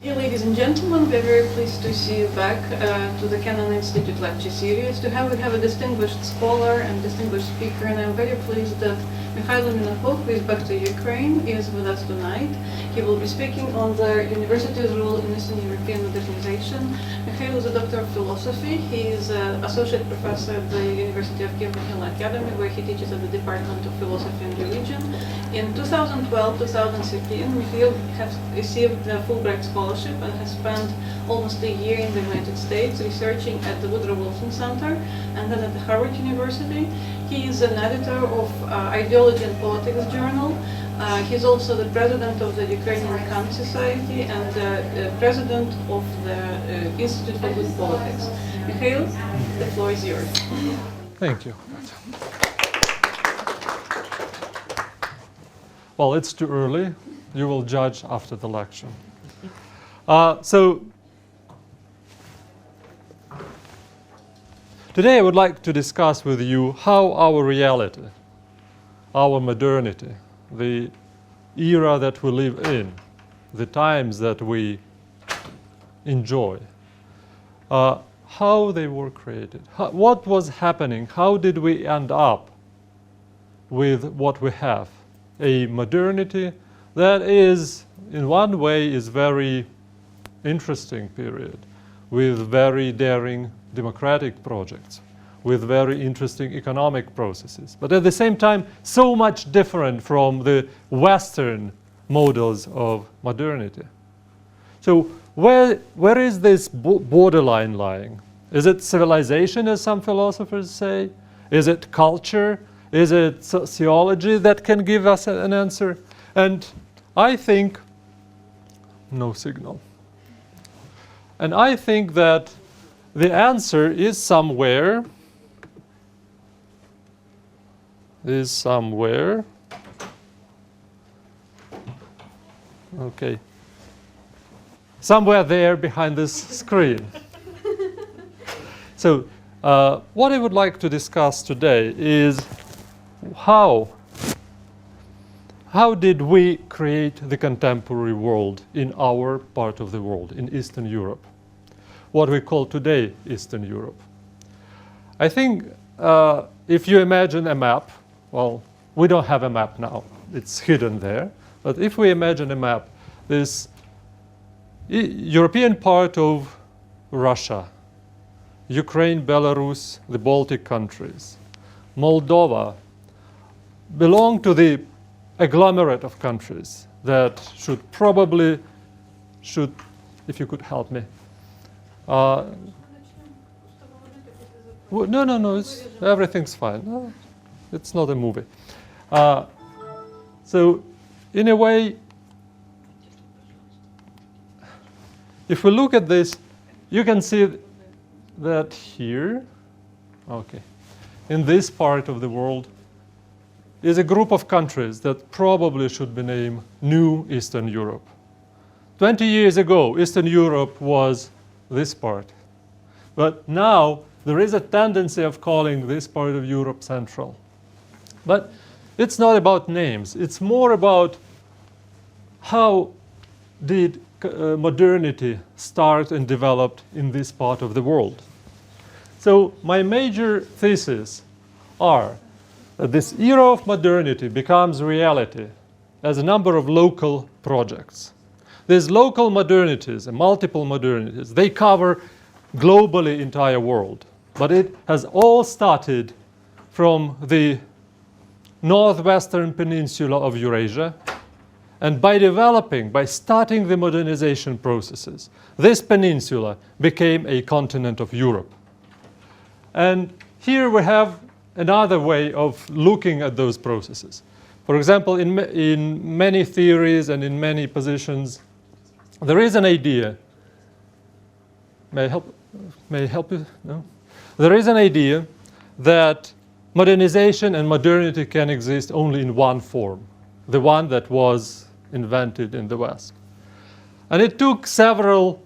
Dear ladies and gentlemen, we are very pleased to see you back to the Kant Institute lecture series. We have a distinguished scholar and distinguished speaker, and I'm very pleased that Mihайло Мінаков, who is back to Ukraine, is with us tonight. He will be speaking on the university's role in Eastern European modernization. Mikhail is a doctor of philosophy. He is an associate professor at the University of Kyiv-Mohyla Academy, where he teaches at the Department of Philosophy and Religion. In 2012-2013, Mikhail has received the Fulbright Scholarship and has spent almost a year in the United States researching at the Woodrow Wilson Center and then at the Harvard University. He is an editor of Ideology and Politics journal. He's also the president of the Ukrainian Kant Society and the president of the Institute for Good Politics. Mikhail, the floor is yours. Thank you. Well, it's too early. You will judge after the lecture. Today I would like to discuss with you how our reality, our modernity, the era that we live in, the times that we enjoy, how they were created, what was happening, how did we end up with what we have, a modernity that is, in one way, is very interesting period, with very daring democratic projects, with very interesting economic processes, but at the same time so much different from the Western models of modernity. So where is this borderline lying? Is it civilization, as some philosophers say? Is it culture? Is it sociology that can give us an answer? And I think, no signal. And I think that the answer is somewhere, okay, somewhere there behind this screen. So what I would like to discuss today is how did we create the contemporary world in our part of the world, in Eastern Europe, what we call today Eastern Europe. I think if you imagine a map, well, we don't have a map now, it's hidden there, but if we imagine a map, this European part of Russia, Ukraine, Belarus, the Baltic countries, Moldova, belong to the agglomerate of countries that should, if you could help me. No, everything's fine. No, it's not a movie. So, in a way, if we look at this, you can see that here, okay, in this part of the world, is a group of countries that probably should be named New Eastern Europe. 20 years ago, Eastern Europe was this part. But now, there is a tendency of calling this part of Europe Central. But it's not about names. It's more about how did modernity start and developed in this part of the world. So my major theses are that this era of modernity becomes reality as a number of local projects. These local modernities and multiple modernities, they cover globally entire world. But it has all started from the northwestern peninsula of Eurasia. And by starting the modernization processes, this peninsula became a continent of Europe. And here we have another way of looking at those processes. For example, in many theories and in many positions, there is an idea. May I help you? No? There is an idea that modernization and modernity can exist only in one form, the one that was invented in the West. And it took several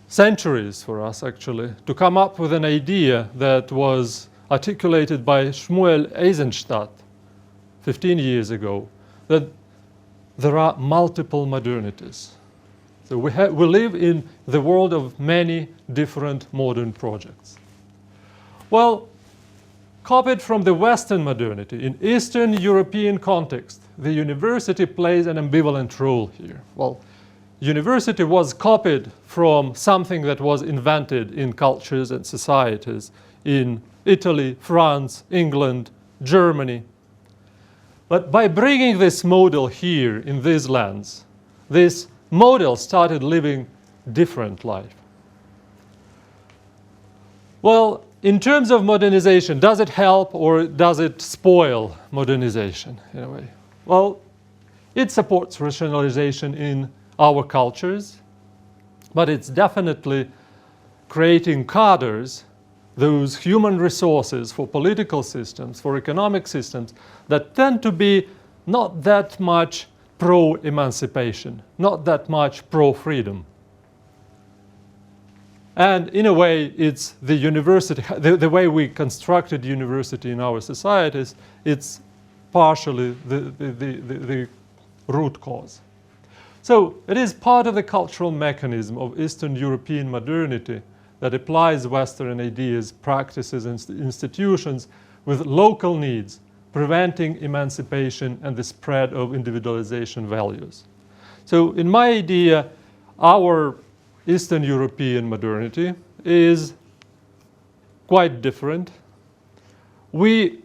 centuries for us, actually, to come up with an idea that was articulated by Shmuel Eisenstadt 15 years ago, that there are multiple modernities. So we live in the world of many different modern projects. Well, copied from the Western modernity, in Eastern European context, the university plays an ambivalent role here. Well, university was copied from something that was invented in cultures and societies in Italy, France, England, Germany. But by bringing this model here in these lands, this model started living different life. Well, in terms of modernization, does it help or does it spoil modernization in a way? Well, it supports rationalization in our cultures, but it's definitely creating cadres, those human resources for political systems, for economic systems, that tend to be not that much pro-emancipation, not that much pro-freedom. And in a way, it's the university, the way we constructed university in our societies, it's partially the root cause. So it is part of the cultural mechanism of Eastern European modernity that applies Western ideas, practices, and institutions with local needs, preventing emancipation and the spread of individualization values. So in my idea, our Eastern European modernity is quite different. We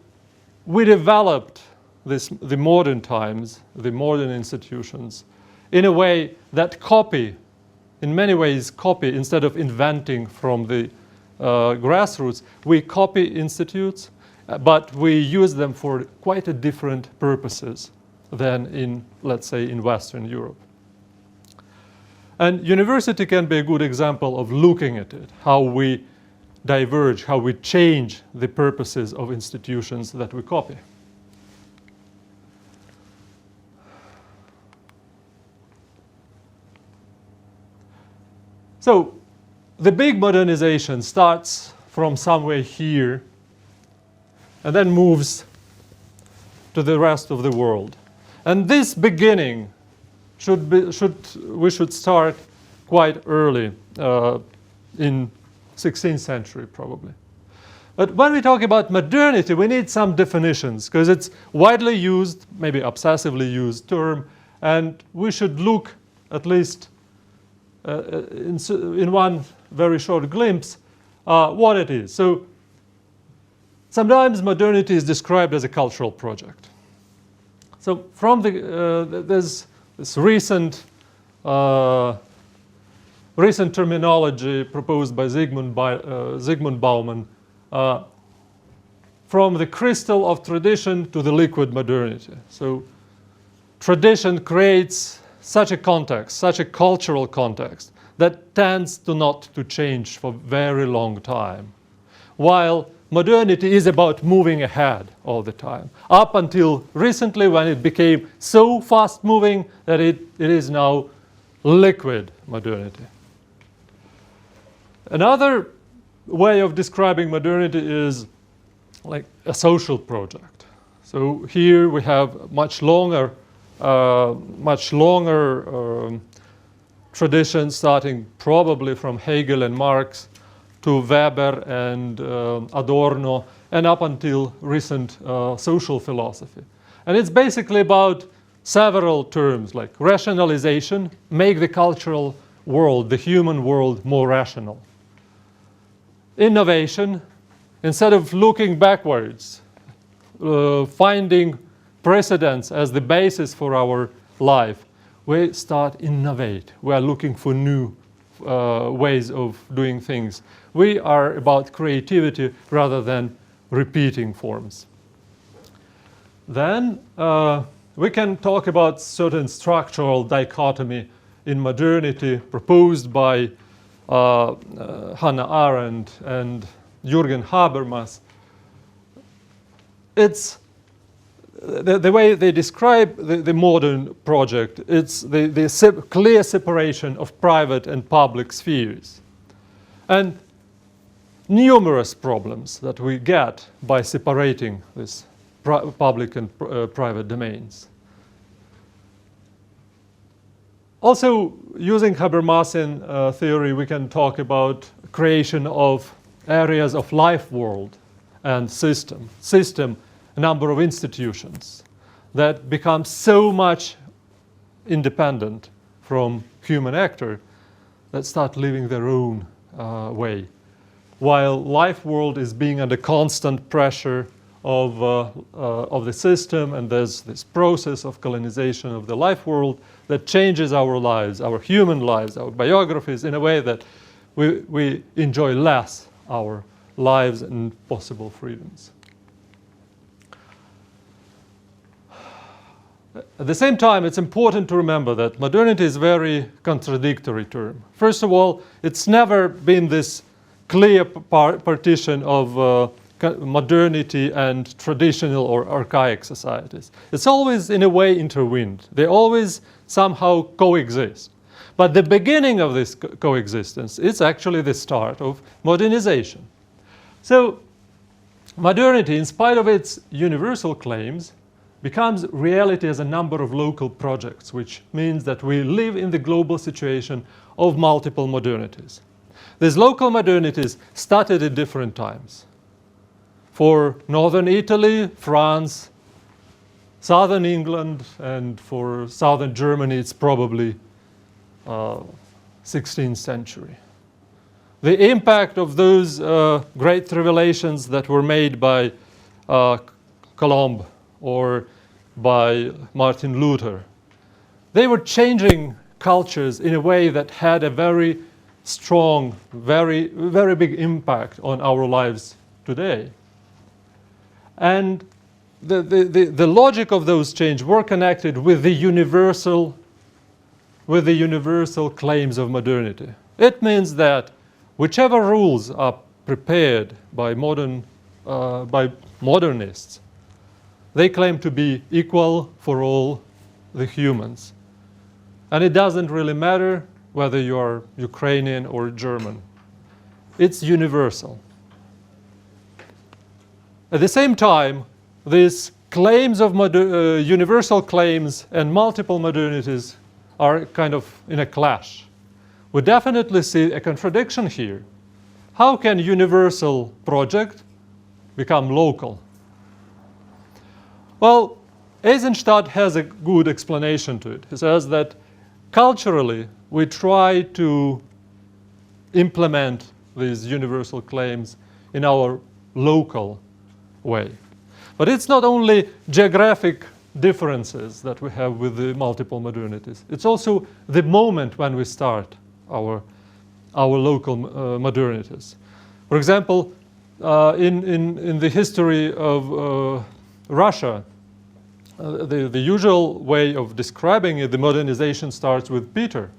developed the modern times, the modern institutions, in a way that copy, in many ways copy, instead of inventing from the grassroots, we copy institutes, but we use them for quite a different purposes than in, let's say, in Western Europe. And university can be a good example of looking at it, how we diverge, how we change the purposes of institutions that we copy. So the big modernization starts from somewhere here and then moves to the rest of the world. And this beginning we should start quite early, in 16th century probably. But when we talk about modernity, we need some definitions, because it's widely used, maybe obsessively used term, and we should look at least in one very short glimpse what it is. So sometimes modernity is described as a cultural project. So from there's this recent terminology proposed by Zygmunt Bauman, from the crystal of tradition to the liquid modernity. So tradition creates such a context, such a cultural context, that tends to not to change for very long time, while modernity is about moving ahead all the time, up until recently when it became so fast-moving that it is now liquid modernity. Another way of describing modernity is like a social project. So here we have much longer tradition, starting probably from Hegel and Marx to Weber and Adorno, and up until recent social philosophy. And it's basically about several terms like rationalization, make the cultural world, the human world, more rational. Innovation, instead of looking backwards, finding precedents as the basis for our life, we start innovate. We are looking for new ways of doing things. We are about creativity rather than repeating forms. Then we can talk about certain structural dichotomy in modernity proposed by Hannah Arendt and Jürgen Habermas. It's the way they describe the modern project, it's the clear separation of private and public spheres. And numerous problems that we get by separating this public and private domains. Also, using Habermasian theory, we can talk about creation of areas of life world and system, a number of institutions that become so much independent from human actor that start living their own way, while life world is being under constant pressure of the system, and there's this process of colonization of the life world that changes our lives, our human lives, our biographies, in a way that we enjoy less our lives and possible freedoms. At the same time, it's important to remember that modernity is a very contradictory term. First of all, it's never been this clear partition of modernity and traditional or archaic societies. It's always, in a way, intertwined. They always somehow coexist. But the beginning of this coexistence is actually the start of modernization. So, modernity, in spite of its universal claims, becomes reality as a number of local projects, which means that we live in the global situation of multiple modernities. These local modernities started at different times. For northern Italy, France, southern England, and for southern Germany, it's probably 16th century. The impact of those great revelations that were made by Colomb or by Martin Luther, they were changing cultures in a way that had a very strong, very, very big impact on our lives today. And the logic of those changes were connected with the universal claims of modernity. It means that whichever rules are prepared by modernists, they claim to be equal for all the humans. And it doesn't really matter whether you are Ukrainian or German. It's universal. At the same time, these claims of universal claims and multiple modernities are kind of in a clash. We definitely see a contradiction here. How can universal project become local? Well, Eisenstadt has a good explanation to it. He says that culturally we try to implement these universal claims in our local way. But it's not only geographic differences that we have with the multiple modernities. It's also the moment when we start our local modernities. For example, in the history of Russia, the usual way of describing it, the modernization starts with Peter,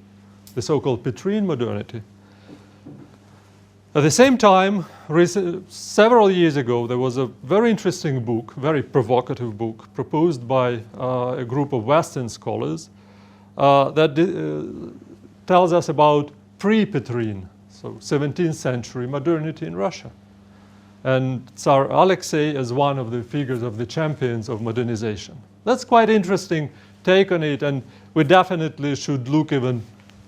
the so-called Petrine modernity. At the same time, several years ago, there was a very interesting book, very provocative book, proposed by a group of Western scholars that tells us about pre-Petrine, so 17th century modernity in Russia. And Tsar Alexei as one of the figures of the champions of modernization. That's quite interesting take on it, and we definitely should look even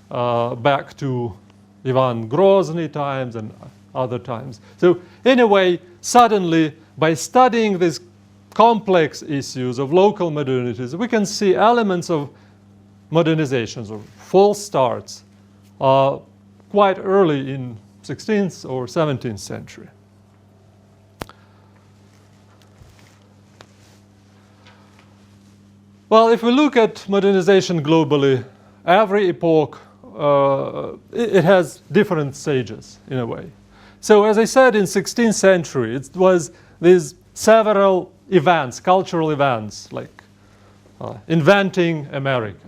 back to Ivan Grozny times and other times. So in a way, suddenly, by studying these complex issues of local modernities, we can see elements of modernizations or false starts quite early in 16th or 17th century. Well, if we look at modernization globally, every epoch it has different stages in a way. So as I said, in 16th century, it was these several events, cultural events, like inventing America,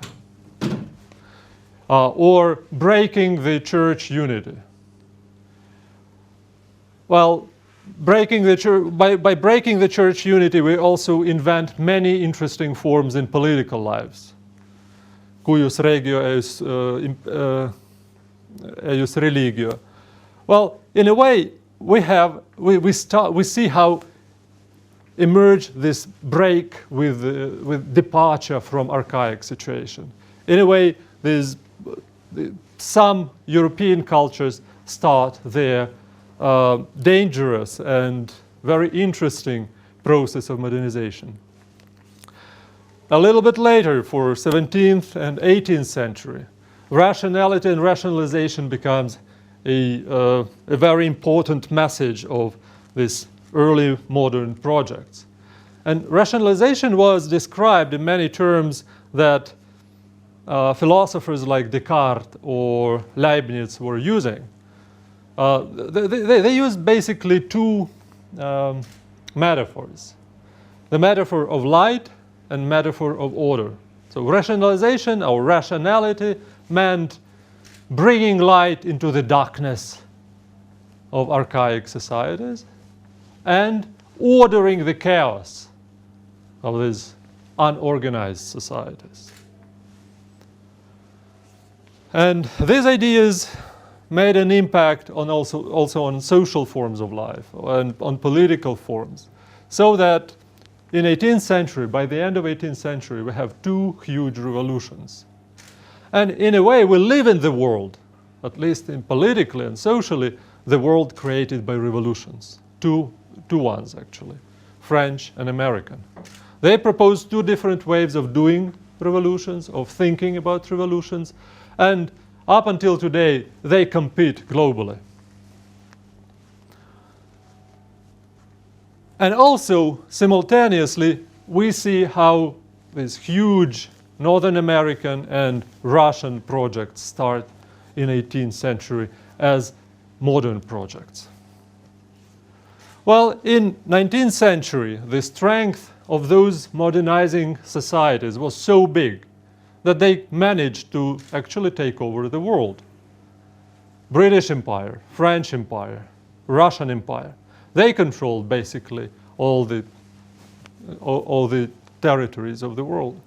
or breaking the church unity. Well, by breaking the church unity, we also invent many interesting forms in political lives. Cuius regio eius religio. Well, in a way, we see how emerge this break with departure from archaic situation. In a way, some European cultures start their dangerous and very interesting process of modernization. A little bit later, for 17th and 18th century, rationality and rationalization becomes a very important message of these early modern projects. And rationalization was described in many terms that philosophers like Descartes or Leibniz were using. They used basically two metaphors. The metaphor of light and metaphor of order. So rationalization or rationality meant bringing light into the darkness of archaic societies and ordering the chaos of these unorganized societies. And these ideas made an impact on also on social forms of life and on political forms, so that in 18th century, by the end of 18th century, we have two huge revolutions. And in a way, we live in the world, at least in politically and socially, the world created by revolutions. Two ones, actually, French and American. They proposed two different ways of doing revolutions, of thinking about revolutions, and up until today, they compete globally. And also, simultaneously, we see how these huge Northern American and Russian projects start in 18th century as modern projects. Well, in 19th century, the strength of those modernizing societies was so big that they managed to actually take over the world. British Empire, French Empire, Russian Empire, they controlled basically all the territories of the world.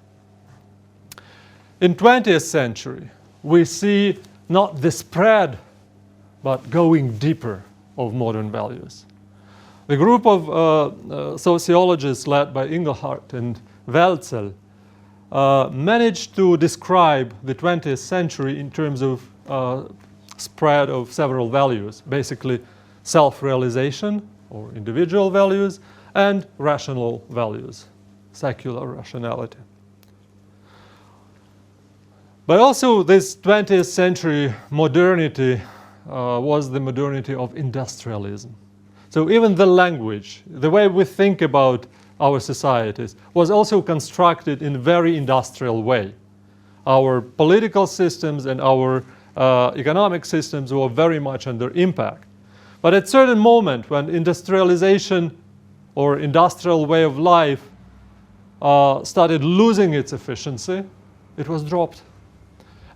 In 20th century, we see not the spread, but going deeper of modern values. The group of sociologists led by Engelhardt and Welzel managed to describe the 20th century in terms of spread of several values, basically self-realization or individual values and rational values, secular rationality. But also this 20th century modernity was the modernity of industrialism. So even the language, the way we think about our societies was also constructed in a very industrial way. Our political systems and our economic systems were very much under impact. But at a certain moment when industrialization or industrial way of life started losing its efficiency, it was dropped.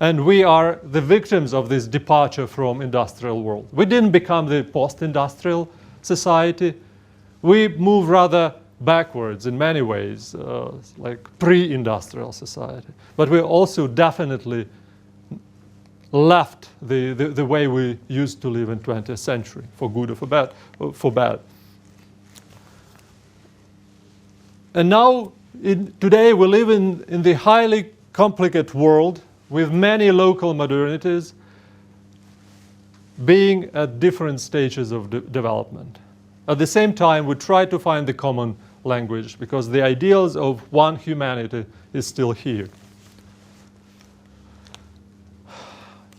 And we are the victims of this departure from industrial world. We didn't become the post-industrial society. We moved rather backwards in many ways, like pre-industrial society. But we also definitely left the way we used to live in 20th century, for good or for bad. And now, today, we live in the highly complicated world with many local modernities being at different stages of development. At the same time, we try to find the common language because the ideals of one humanity is still here.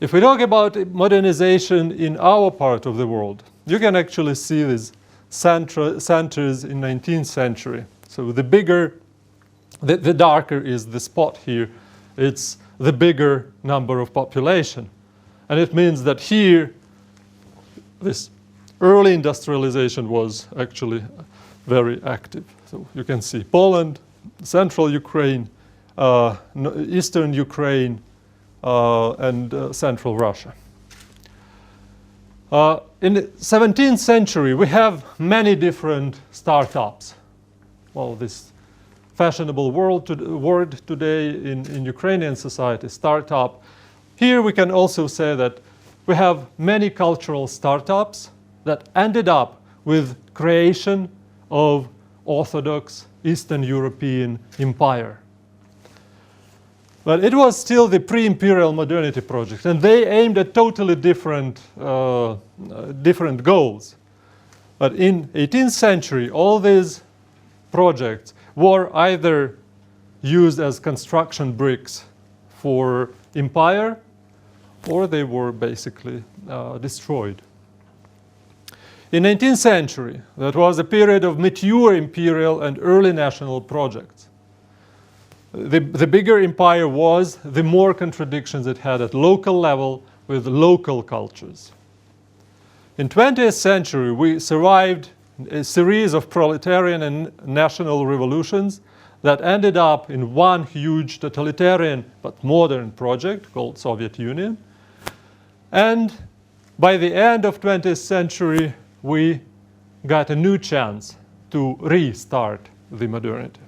If we talk about modernization in our part of the world, you can actually see these centers in 19th century. So the bigger, the darker is the spot here. It's the bigger number of population. And it means that here, this early industrialization was actually very active. So you can see Poland, central Ukraine, eastern Ukraine, and central Russia. In the 17th century, we have many different startups. Well, this fashionable word today in Ukrainian society, startup. Here we can also say that we have many cultural startups that ended up with creation of Orthodox Eastern European empire. But it was still the pre-imperial modernity project, and they aimed at totally different goals. But in 18th century, all these projects were either used as construction bricks for empire, or they were basically destroyed. In 19th century, that was a period of mature imperial and early national projects. The bigger empire was, the more contradictions it had at local level with local cultures. In 20th century, we survived a series of proletarian and national revolutions that ended up in one huge totalitarian but modern project called Soviet Union. And by the end of 20th century, we got a new chance to restart the modernity.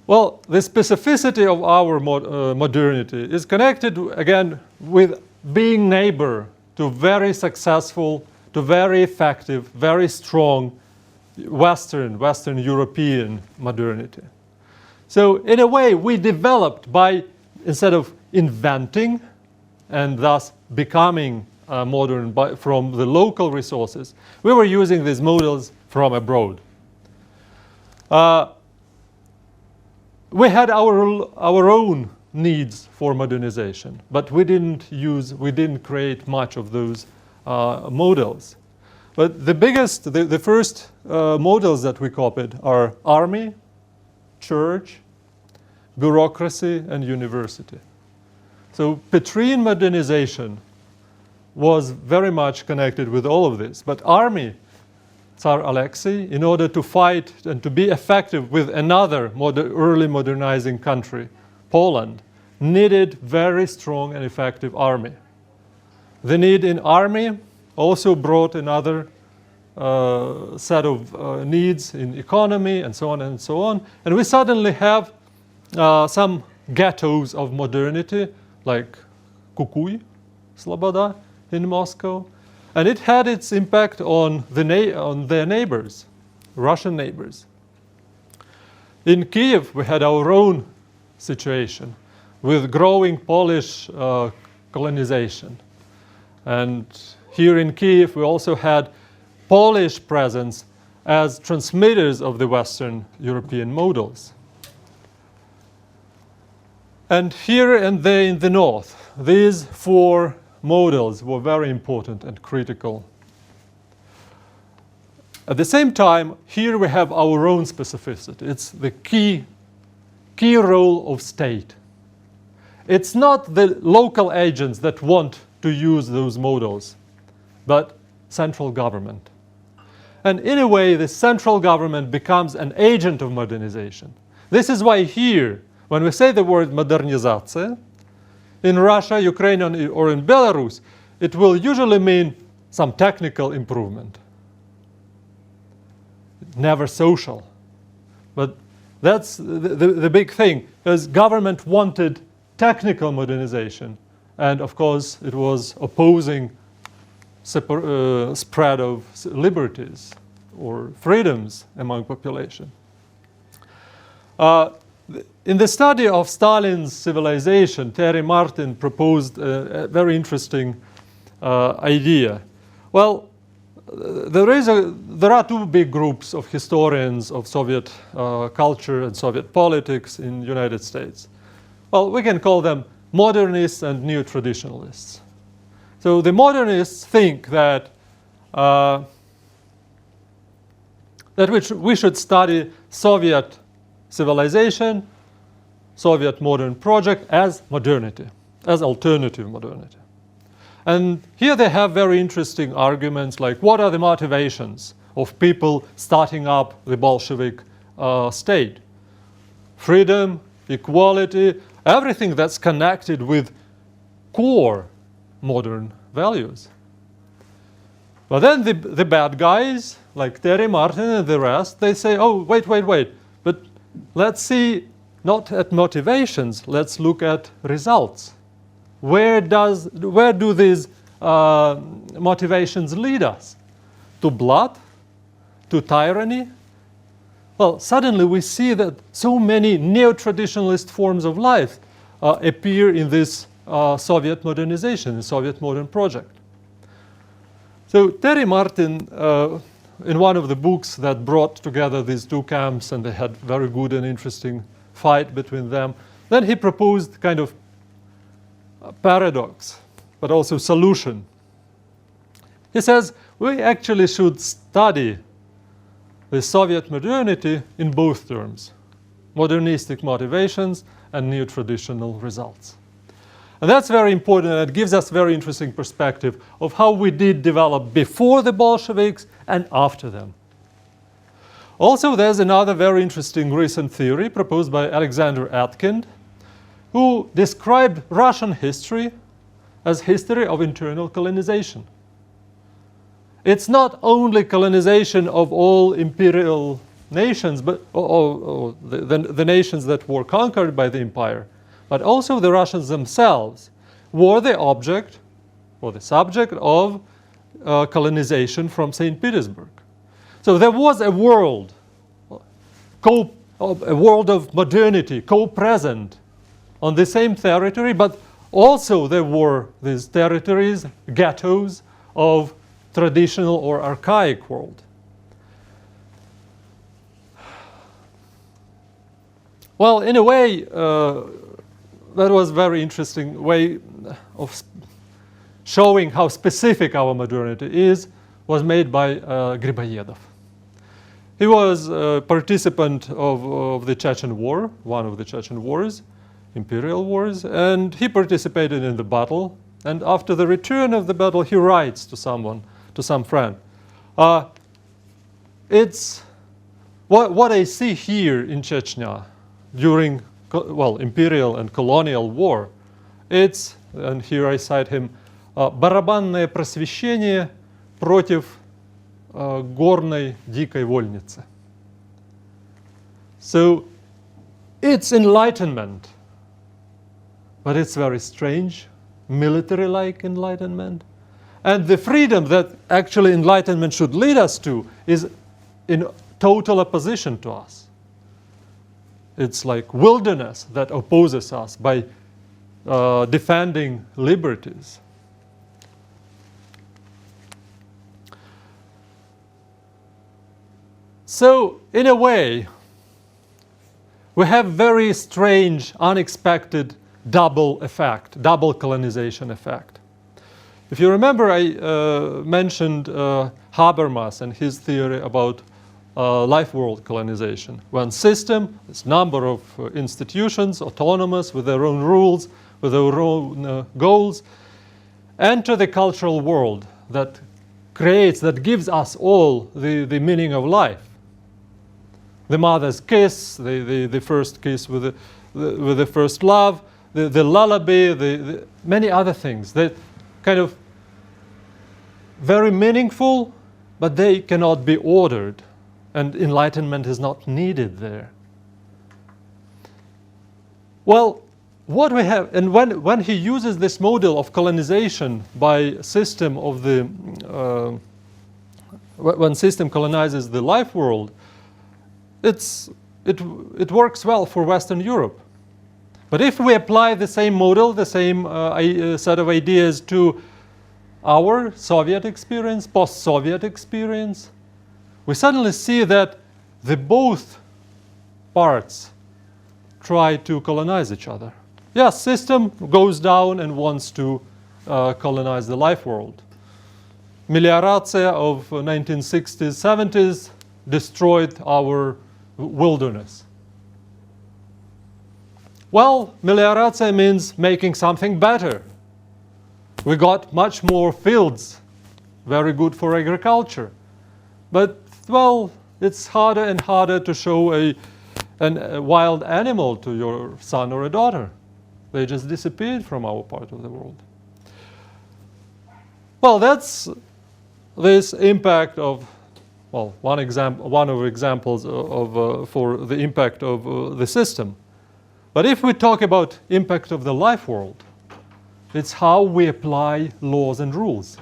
Well, the specificity of our modernity is connected, again, with being neighbor to very successful, to very effective, very strong Western European modernity. So in a way, we developed by, instead of inventing and thus becoming modern from the local resources, we were using these models from abroad. We had our own needs for modernization, but we didn't create much of those models. But the first models that we copied are army, church, bureaucracy, and university. So Petrine modernization was very much connected with all of this. But army, Tsar Alexei, in order to fight and to be effective with another early modernizing country, Poland, needed very strong and effective army. The need in army also brought another set of needs in economy and so on and so on. And we suddenly have some ghettos of modernity, like Kukuy, Sloboda in Moscow. And it had its impact on their neighbors, Russian neighbors. In Kyiv, we had our own situation with growing Polish colonization. And here in Kyiv, we also had Polish presence as transmitters of the Western European models. And here and there in the north, these four models were very important and critical. At the same time, here we have our own specificity. It's the key role of state. It's not the local agents that want to use those models, but central government. And in a way, the central government becomes an agent of modernization. This is why here, when we say the word modernization, in Russia, Ukraine, or in Belarus, it will usually mean some technical improvement. Never social. But that's the big thing, because government wanted technical modernization. And of course, it was opposing spread of liberties or freedoms among population. In the study of Stalin's civilization, Terry Martin proposed a very interesting idea. Well, there are two big groups of historians of Soviet culture and Soviet politics in the United States. Well, we can call them modernists and neo-traditionalists. So the modernists think that we should study Soviet civilization, Soviet modern project as modernity, as alternative modernity. And here they have very interesting arguments like what are the motivations of people starting up the Bolshevik state? Freedom, equality, everything that's connected with core modern values. But then the bad guys, like Terry Martin and the rest, they say, oh, wait, but let's see not at motivations, let's look at results. Where do these motivations lead us? To blood? To tyranny? well, suddenly we see that so many neo-traditionalist forms of life appear in this Soviet modernization, the Soviet modern project. So Terry Martin, in one of the books that brought together these two camps, and they had very good and interesting fight between them, then he proposed kind of a paradox, but also solution. He says, we actually should study the Soviet modernity in both terms, modernistic motivations and neo-traditional results. And that's very important, and it gives us very interesting perspective of how we did develop before the Bolsheviks and after them. Also, there's another very interesting recent theory proposed by Alexander Atkind, who described Russian history as history of internal colonization. It's not only colonization of all imperial nations, but the nations that were conquered by the empire, but also the Russians themselves were the object or the subject of colonization from St. Petersburg. So there was a world of modernity, co-present on the same territory, but also there were these territories, ghettos of traditional or archaic world. Well, in a way, that was a very interesting way of showing how specific our modernity is, was made by Griboyedov. He was a participant of the Chechen War, one of the Chechen wars, imperial wars, and he participated in the battle. And after the return of the battle, he writes to someone, to some friend, it's what I see here in Chechnya during, well, imperial and colonial war. It's, and here I cite him, барабанное просвещение против горной дикой вольницы. So it's enlightenment, but it's very strange, military-like enlightenment. And the freedom that actually enlightenment should lead us to is in total opposition to us. It's like wilderness that opposes us by defending liberties. So, in a way, we have very strange, unexpected double effect, double colonization effect. If you remember, I mentioned Habermas and his theory about life world colonization. One system, this number of institutions, autonomous, with their own rules, with their own goals, enter the cultural world that creates, that gives us all the meaning of life. The mother's kiss, the first kiss with the first love, the lullaby, the many other things that kind of very meaningful, but they cannot be ordered, and enlightenment is not needed there. Well, what we have, and when he uses this model of colonization by system of the, when system colonizes the life world, it works well for Western Europe. But if we apply the same model, the same set of ideas to our Soviet experience, post-Soviet experience, we suddenly see that the both parts try to colonize each other. Yes, system goes down and wants to colonize the life world. Melioracja of 1960s, 70s destroyed our wilderness. Well, melioracja means making something better. We got much more fields, very good for agriculture. But, well, it's harder and harder to show a wild animal to your son or a daughter. They just disappeared from our part of the world. Well, that's this impact of, well, one of examples of for the impact of the system. But if we talk about impact of the life world, it's how we apply laws and rules.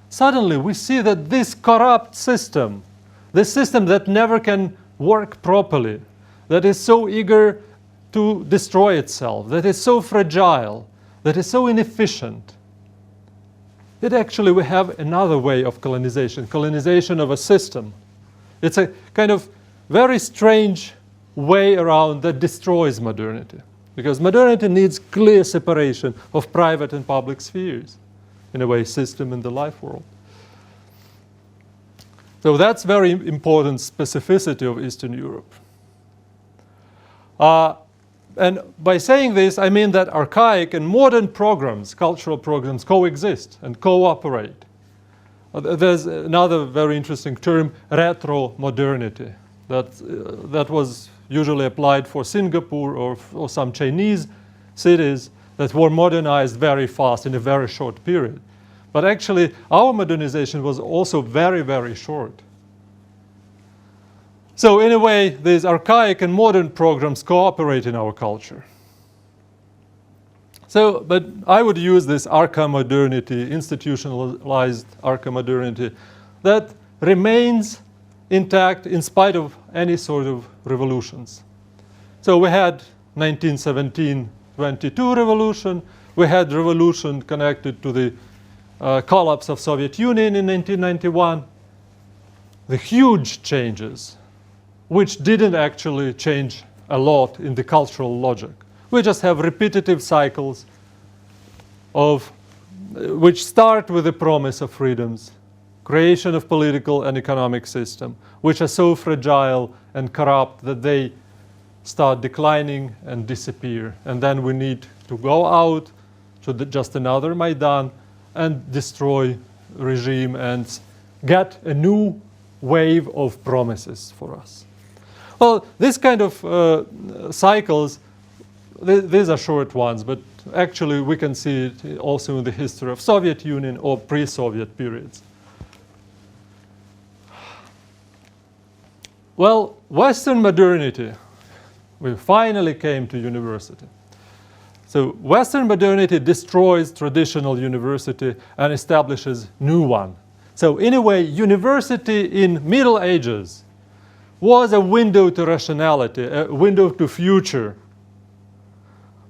Suddenly we see that this corrupt system, this system that never can work properly, that is so eager to destroy itself, that is so fragile, that is so inefficient, that actually we have another way of colonization of a system. It's a kind of very strange way around that destroys modernity. Because modernity needs clear separation of private and public spheres, in a way, system and the life world. So that's very important specificity of Eastern Europe. And by saying this, I mean that archaic and modern programs, cultural programs, coexist and cooperate. There's another very interesting term, retro-modernity, that was usually applied for Singapore or some Chinese cities that were modernized very fast in a very short period. But actually, our modernization was also very, very short. So in a way, these archaic and modern programs cooperate in our culture. So, but I would use this archa-modernity, institutionalized archa-modernity, that remains intact in spite of any sort of revolutions. So we had 1917-22 revolution, we had revolution connected to the collapse of Soviet Union in 1991, the huge changes, which didn't actually change a lot in the cultural logic. We just have repetitive cycles which start with the promise of freedoms, creation of political and economic system, which are so fragile and corrupt that they start declining and disappear. And then we need to go out to just another Maidan and destroy regime and get a new wave of promises for us. Well, this kind of cycles, these are short ones, but actually we can see it also in the history of Soviet Union or pre-Soviet periods. Well, Western modernity, we finally came to university. So Western modernity destroys traditional university and establishes new one. So in a way, university in Middle Ages was a window to rationality, a window to future.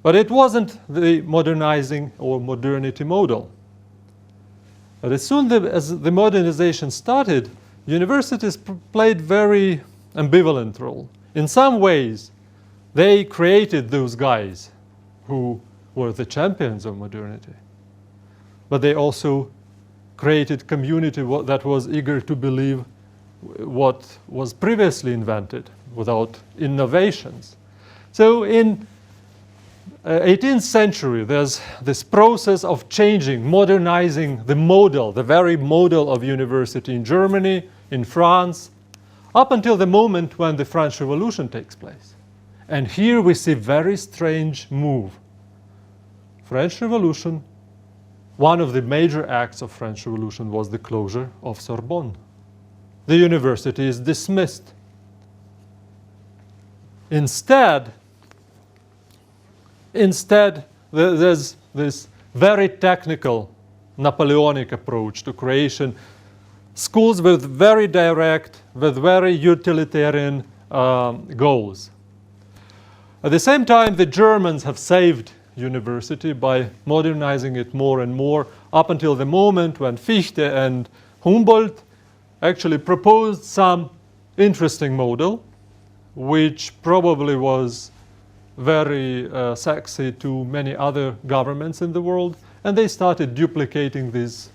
But it wasn't the modernizing or modernity model. But as soon as the modernization started, universities played very ambivalent role. In some ways, they created those guys who were the champions of modernity. But they also created community that was eager to believe what was previously invented without innovations. So in 18th century, there's this process of changing, modernizing the model, the very model of university in Germany, in France, up until the moment when the French Revolution takes place. And here we see very strange move. French Revolution, one of the major acts of French Revolution was the closure of Sorbonne. The university is dismissed. Instead, there's this very technical Napoleonic approach to creation. Schools with very direct, with very utilitarian goals. At the same time, the Germans have saved university by modernizing it more and more, up until the moment when Fichte and Humboldt actually proposed some interesting model, which probably was very sexy to many other governments in the world, and they started duplicating this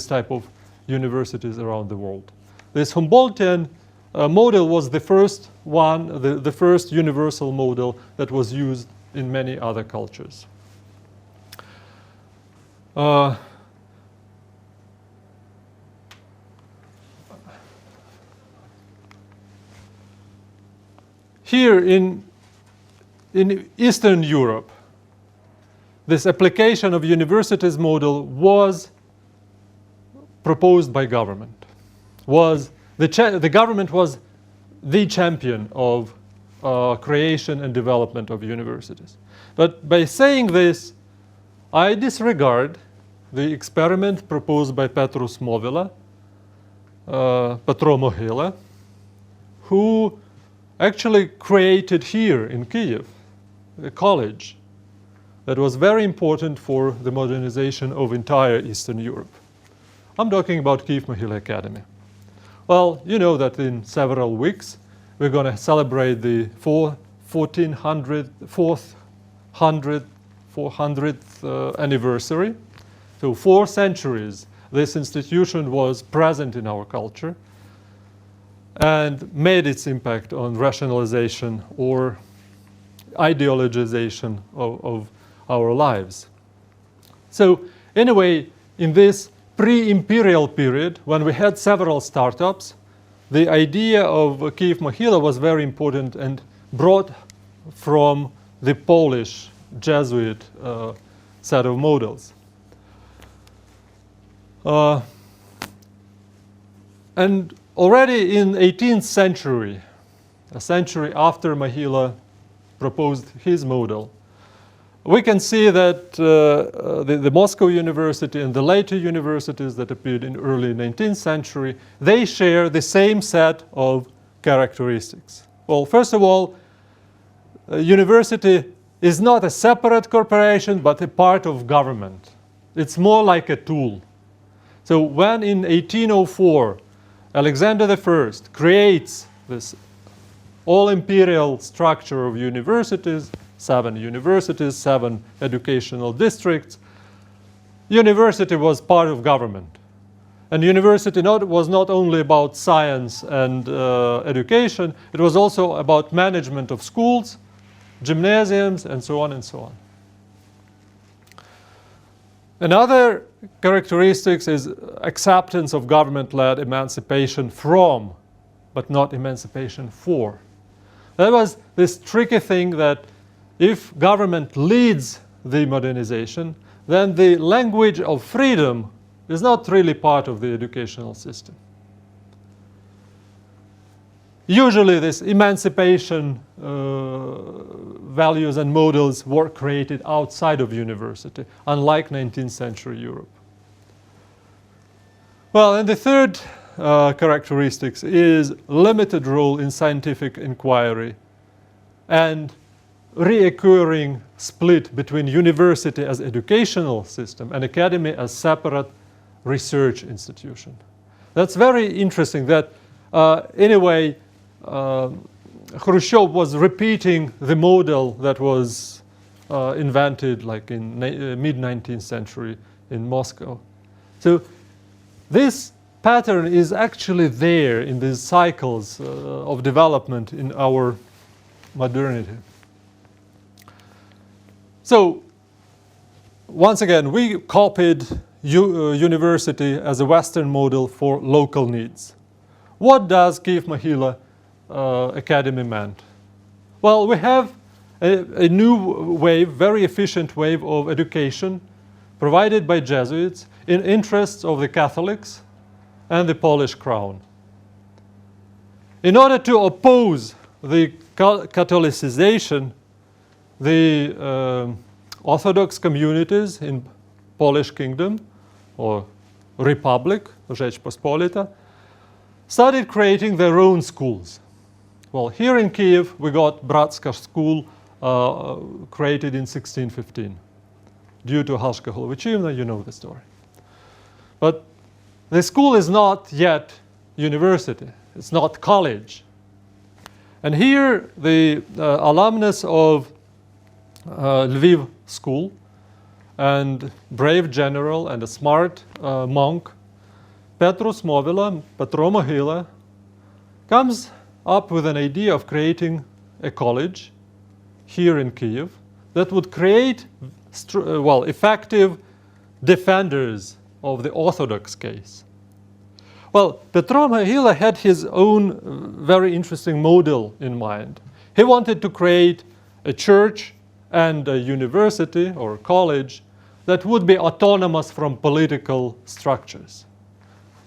type of universities around the world. This Humboldtian model was the first one, the first universal model that was used in many other cultures. Here in Eastern Europe, this application of universities model was proposed by government. The government was the champion of creation and development of universities. But by saying this, I disregard the experiment proposed by Petrus Movila, Petro Mohyla, who actually created here in Kyiv a college that was very important for the modernization of entire Eastern Europe. I'm talking about Kyiv-Mohyla Academy. Well, you know that in several weeks we're going to celebrate the 400th anniversary. So 4 centuries this institution was present in our culture and made its impact on rationalization or ideologization of our lives. So anyway, in this pre-imperial period, when we had several startups, the idea of Kyiv-Mohyla was very important and brought from the Polish Jesuit set of models. And already in 18th century, a century after Mohyla proposed his model, we can see that the Moscow University and the later universities that appeared in early 19th century, they share the same set of characteristics. Well, first of all, a university is not a separate corporation, but a part of government. It's more like a tool. So when in 1804, Alexander I creates this all-imperial structure of universities, 7 universities, 7 educational districts, university was part of government. And university was not only about science and education, it was also about management of schools, gymnasiums, and so on and so on. Another characteristic is acceptance of government-led emancipation from, but not emancipation for. That was this tricky thing that if government leads the modernization, then the language of freedom is not really part of the educational system. Usually this emancipation values and models were created outside of university, unlike 19th century Europe. Well, and the third characteristic is limited role in scientific inquiry and reoccurring split between university as educational system and academy as separate research institution. That's very interesting that anyway, Khrushchev was repeating the model that was invented like in mid-19th century in Moscow. So this pattern is actually there in these cycles of development in our modernity. So once again, we copied university as a Western model for local needs. What does Kyiv-Mohyla Academy meant? Well, we have a new wave, very efficient wave of education provided by Jesuits in interests of the Catholics and the Polish crown. In order to oppose the Catholicization, the Orthodox communities in Polish Kingdom or Republic, Rzeczpospolita, started creating their own schools. Well, here in Kyiv, we got Bratska school created in 1615. Due to Halshka Holovichivna, you know the story. But the school is not yet university. It's not college. And here, the alumnus of Lviv school and brave general and a smart monk, Petro Mohyla, comes up with an idea of creating a college here in Kyiv that would create effective defenders of the Orthodox case. Well, Petro Mohyla had his own very interesting model in mind. He wanted to create a church and a university or college that would be autonomous from political structures.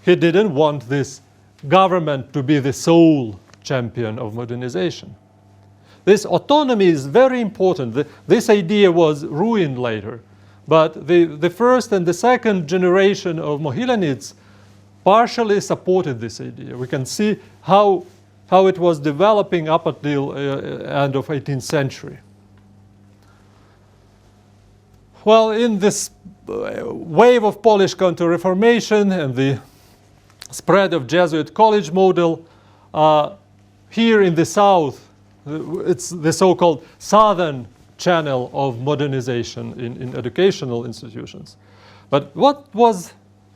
He didn't want this government to be the sole champion of modernization. This autonomy is very important. This idea was ruined later, but the first and the second generation of Mohylianids partially supported this idea. We can see how how it was developing up until end of 18th century. Well, in this wave of Polish Counter-Reformation and the spread of Jesuit college model, here in the south, it's the so-called southern channel of modernization in educational institutions. But what was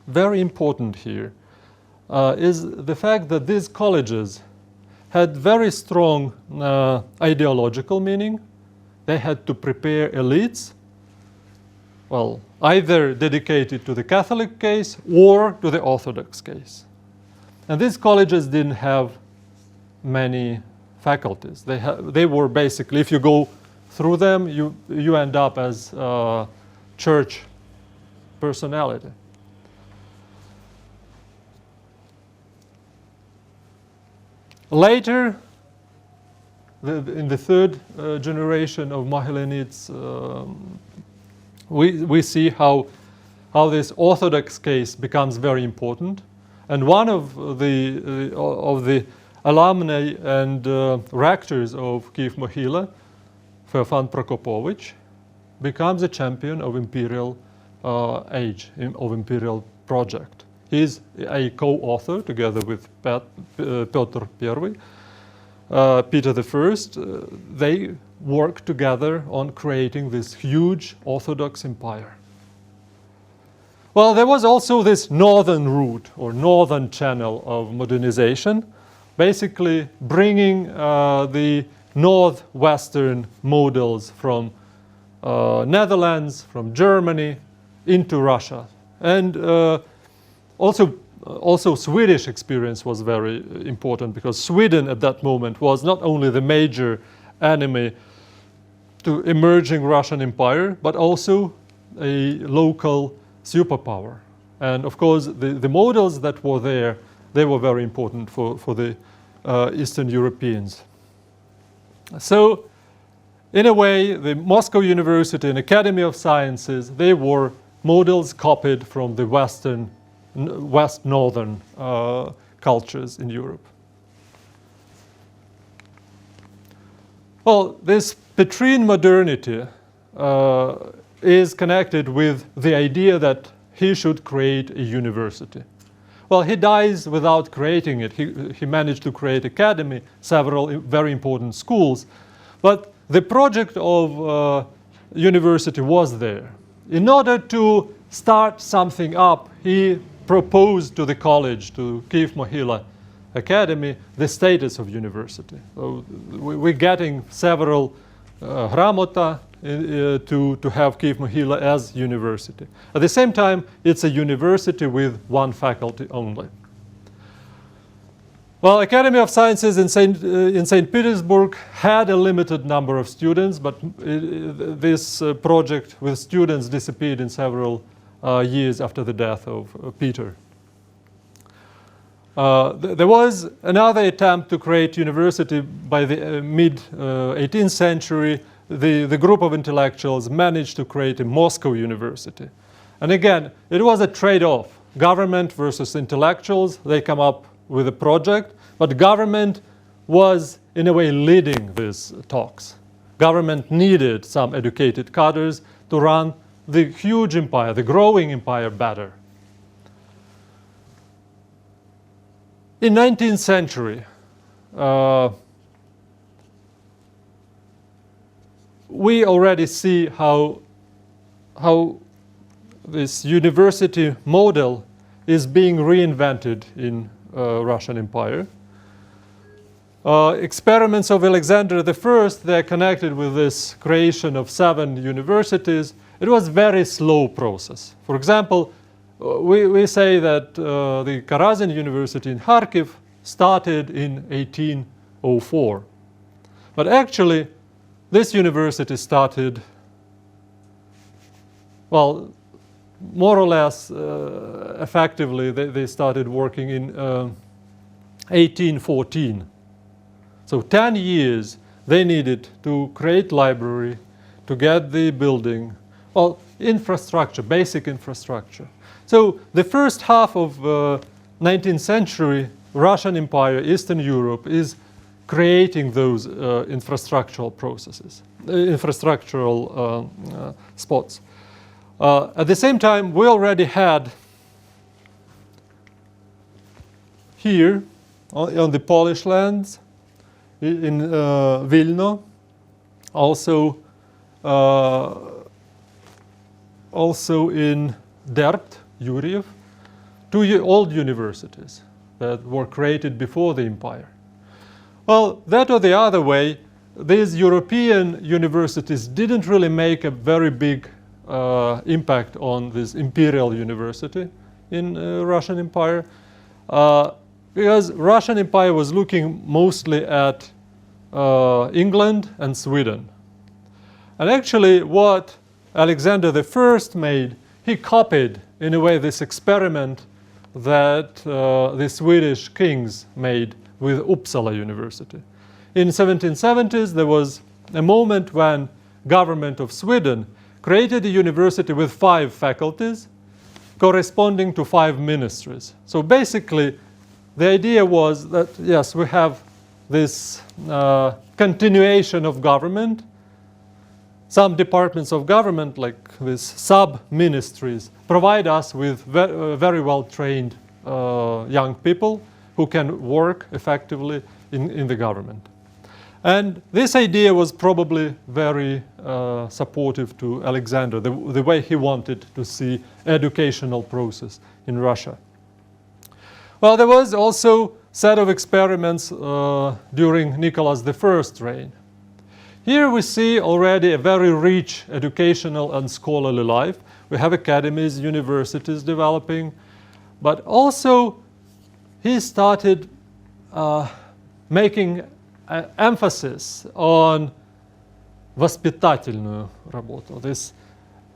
very important here is the fact that these colleges had very strong ideological meaning. They had to prepare elites, well, either dedicated to the Catholic case or to the Orthodox case. And these colleges didn't have many faculties. They were basically, if you go through them, you end up as church personality. Later, in the third generation of Mohylianids, we see how this Orthodox case becomes very important. And one of the alumni and rectors of Kyiv-Mohyla, Feofan Prokopovich, becomes a champion of imperial age, of imperial project. He's a co-author together with Piotr I, Peter I. They work together on creating this huge Orthodox empire. Well, there was also this northern route or northern channel of modernization, basically bringing the northwestern models from Netherlands, from Germany, into Russia. And also Swedish experience was very important, because Sweden at that moment was not only the major enemy to emerging Russian empire, but also a local superpower. And of course, the models that were there, they were very important for the Eastern Europeans. So, in a way, the Moscow University and Academy of Sciences, they were models copied from the West Northern cultures in Europe. Well, this Petrine modernity is connected with the idea that he should create a university. Well, he dies without creating it. He managed to create academy, several very important schools, but the project of university was there. In order to start something up, he proposed to the college, to Kyiv-Mohyla Academy, the status of university. So we're getting several gramota to have Kyiv-Mohyla as university. At the same time, it's a university with one faculty only. Well, Academy of Sciences in St. Petersburg had a limited number of students, but this project with students disappeared in several years after the death of Peter. There was another attempt to create university by the mid-18th century. The group of intellectuals managed to create a Moscow university. And again, it was a trade-off. Government versus intellectuals, they come up with a project, but government was, in a way, leading these talks. Government needed some educated cadres to run the huge empire, the growing empire, better. In 19th century, we already see how this university model is being reinvented in Russian Empire. Experiments of Alexander I, they're connected with this creation of 7 universities. It was a very slow process. For example, we say that the Karazin University in Kharkiv started in 1804. But actually, this university started, well, more or less effectively, they started working in 1814. So 10 years they needed to create library, to get the building, well, infrastructure, basic infrastructure. So the first half of 19th century, Russian Empire, Eastern Europe, is creating those infrastructural processes, infrastructural spots. At the same time, we already had here on the Polish lands, in Vilno, also in Derbt, Yuriev, two old universities that were created before the empire. Well, that or the other way, these European universities didn't really make a very big impact on this imperial university in Russian Empire, because Russian Empire was looking mostly at England and Sweden. And actually what Alexander I made, he copied in a way this experiment that the Swedish kings made with Uppsala University. In 1770s, there was a moment when government of Sweden created a university with 5 faculties corresponding to 5 ministries. So basically, the idea was that, yes, we have this continuation of government. Some departments of government, like these sub-ministries, provide us with very well-trained young people who can work effectively in the government. And this idea was probably very supportive to Alexander, the way he wanted to see educational process in Russia. Well, there was also a set of experiments during Nicholas I's reign. Here we see already a very rich educational and scholarly life. We have academies, universities developing, but also he started making emphasis on воспитательную работу, this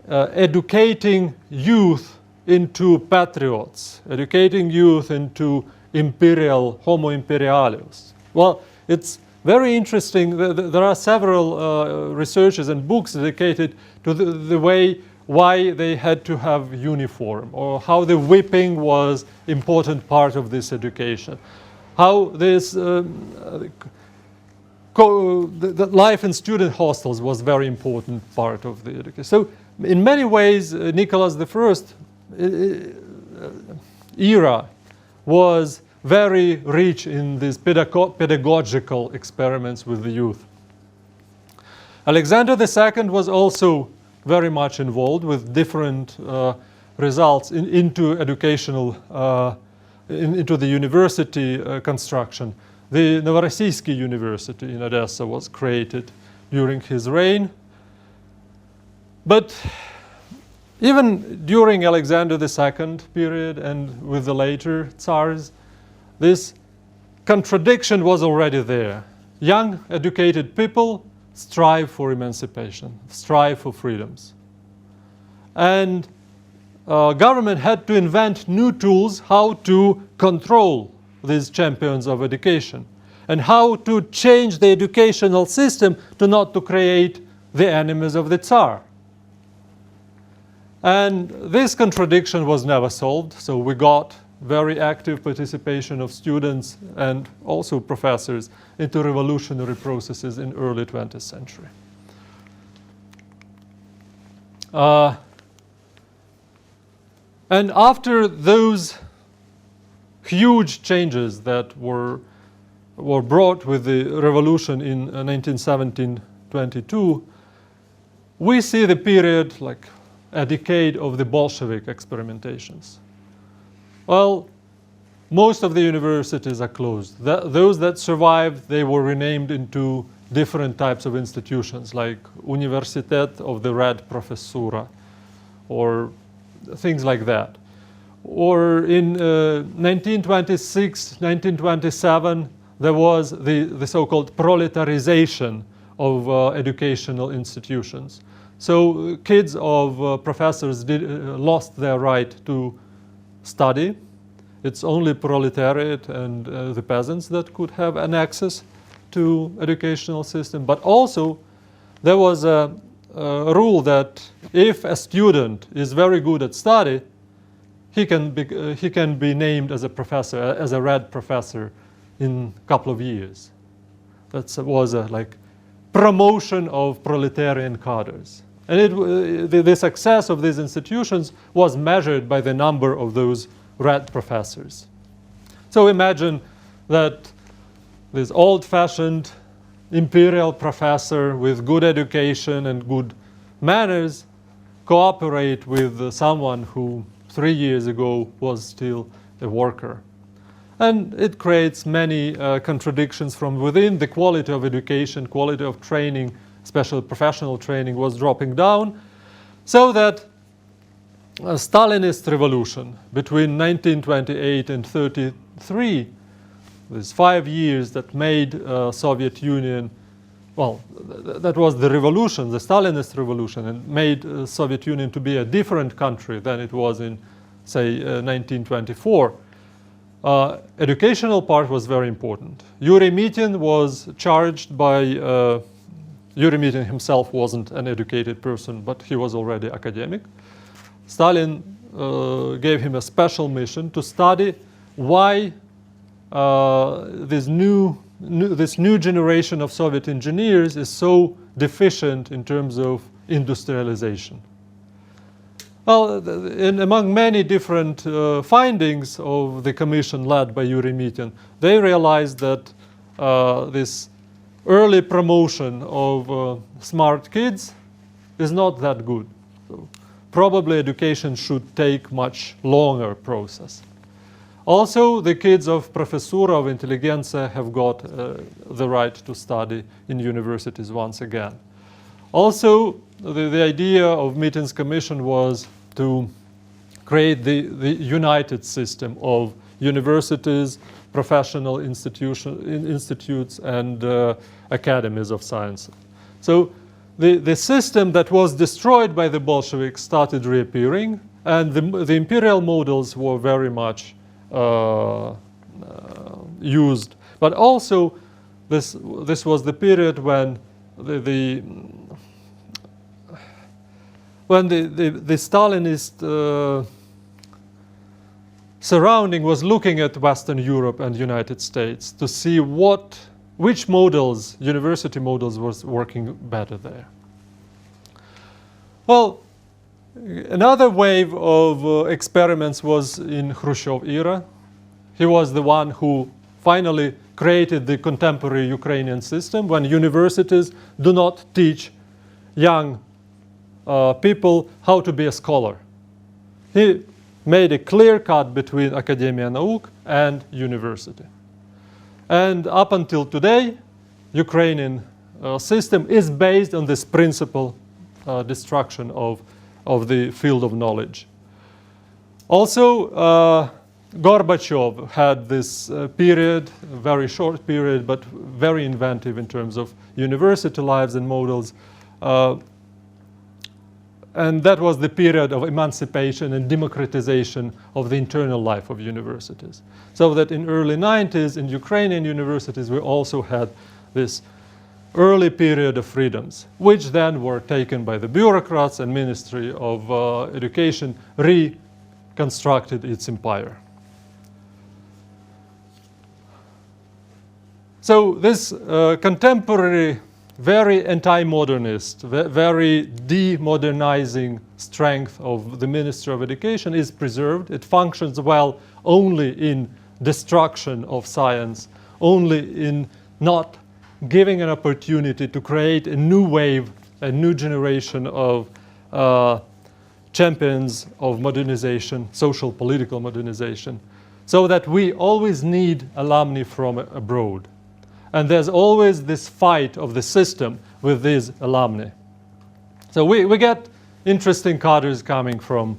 educating youth into patriots, educating youth into imperial, homo imperialis. Well, it's very interesting. There are several researches and books dedicated to the way why they had to have uniform, or how the whipping was important part of this education, how this the life in student hostels was very important part of the education. So in many ways, Nicholas I era was very rich in these pedagogical experiments with the youth. Alexander II was also very much involved with different results into educational, into the university construction. The Novorossiysk University in Odessa was created during his reign. But even during Alexander II period and with the later Tsars, this contradiction was already there. Young, educated people strive for emancipation, strive for freedoms. And government had to invent new tools how to control these champions of education and how to change the educational system to not to create the enemies of the Tsar. And this contradiction was never solved, so we got very active participation of students and also professors into revolutionary processes in early 20th century. And after those huge changes that were brought with the revolution in 1917-22, we see the period like a decade of the Bolshevik experimentations. Well, most of the universities are closed. Those that survived, they were renamed into different types of institutions, like Університет of the Red Professura, or things like that. Or in 1926, 1927, there was the so-called proletarization of educational institutions. So kids of professors lost their right to study. It's only proletariat and the peasants that could have an access to educational system. But also there was a rule that if a student is very good at study, he can be named as a professor, as a red professor, in a couple of years. That was a like promotion of proletarian cadres. And the success of these institutions was measured by the number of those red professors. So imagine that this old-fashioned imperial professor with good education and good manners cooperate with someone who 3 years ago was still a worker. And it creates many contradictions from within. The quality of education, quality of training, especially professional training, was dropping down, so that a Stalinist revolution between 1928 and 1933, these 5 years that made Soviet Union, well, that was the revolution, the Stalinist revolution, and made Soviet Union to be a different country than it was in, say, 1924. Educational part was very important. Yuri Mitin was charged by, Yuri Mitin himself wasn't an educated person, but he was already academic. Stalin gave him a special mission to study why this new generation of Soviet engineers is so deficient in terms of industrialization. Well, among many different findings of the commission led by Yuri Mitin, they realized that this early promotion of smart kids is not that good. So probably education should take much longer process. Also, the kids of Professura of Intelligentsia have got the right to study in universities once again. Also, the idea of Mitin's commission was to create the united system of universities, professional institutes, and academies of science. So the system that was destroyed by the Bolsheviks started reappearing, and the imperial models were very much used. But also, this was the period when the Stalinist surrounding was looking at Western Europe and United States to see which models, university models, was working better there. Well, another wave of experiments was in Khrushchev era. He was the one who finally created the contemporary Ukrainian system when universities do not teach young people how to be a scholar. He made a clear cut between Akademia Nauk and university. And up until today, Ukrainian system is based on this principle, destruction of the field of knowledge. Also, Gorbachev had this period, very short period, but very inventive in terms of university lives and models. And that was the period of emancipation and democratization of the internal life of universities. So that in early 90s in Ukrainian universities we also had this early period of freedoms, which then were taken by the bureaucrats, and Ministry of Education reconstructed its empire. So this contemporary, very anti-modernist, very demodernizing strength of the Ministry of Education is preserved. It functions well only in destruction of science, only in not giving an opportunity to create a new wave, a new generation of champions of modernization, social political modernization, so that we always need alumni from abroad. And there's always this fight of the system with these alumni. So we get interesting cadres coming from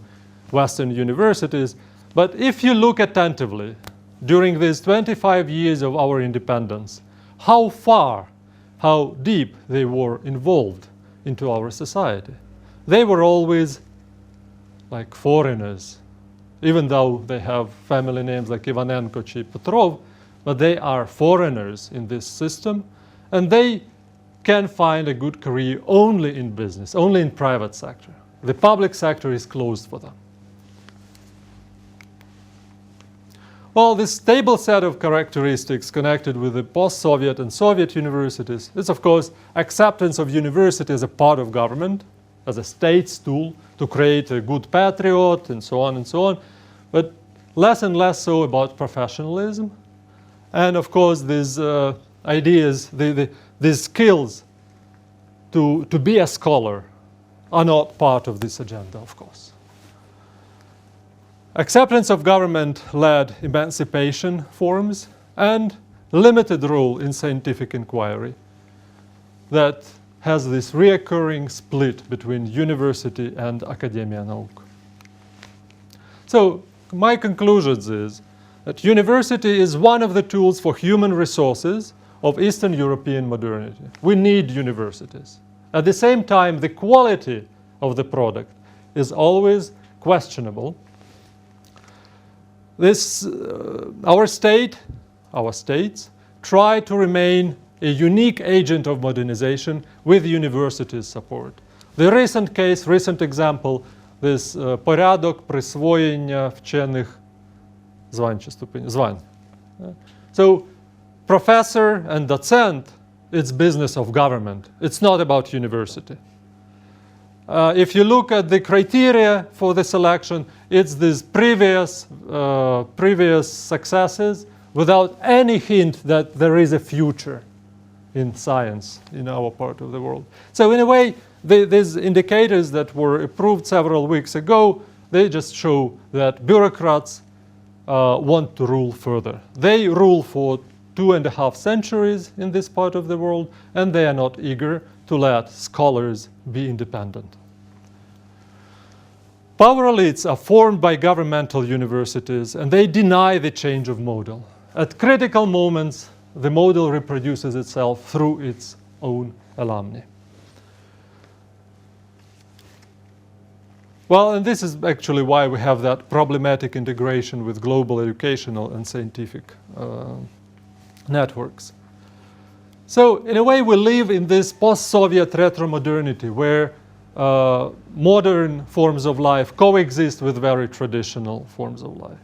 Western universities, but if you look attentively, during these 25 years of our independence, how far, how deep they were involved into our society. They were always like foreigners, even though they have family names like Ivanenko, Petrov, but they are foreigners in this system, and they can find a good career only in business, only in private sector. The public sector is closed for them. Well, this stable set of characteristics connected with the post-Soviet and Soviet universities is, of course, acceptance of university as a part of government, as a state's tool to create a good patriot, and so on, but less and less so about professionalism. And, of course, these ideas, these skills to be a scholar are not part of this agenda, of course. Acceptance of government-led emancipation forms and limited role in scientific inquiry that has this reoccurring split between university and Akademia Nauk. So my conclusions is that university is one of the tools for human resources of Eastern European modernity. We need universities. At the same time, the quality of the product is always questionable. Our states try to remain a unique agent of modernization with universities' support. The recent case, recent example, this порядок присвоєння вчених звань. So professor and docent, it's business of government. It's not about university. If you look at the criteria for the selection, it's these previous successes without any hint that there is a future in science in our part of the world. So in a way, these indicators that were approved several weeks ago, they just show that bureaucrats want to rule further. They rule for 2.5 centuries in this part of the world, and they are not eager to let scholars be independent. Power elites are formed by governmental universities, and they deny the change of model. At critical moments, the model reproduces itself through its own alumni. Well, and this is actually why we have that problematic integration with global educational and scientific networks. So, in a way, we live in this post-Soviet retro-modernity where modern forms of life coexist with very traditional forms of life.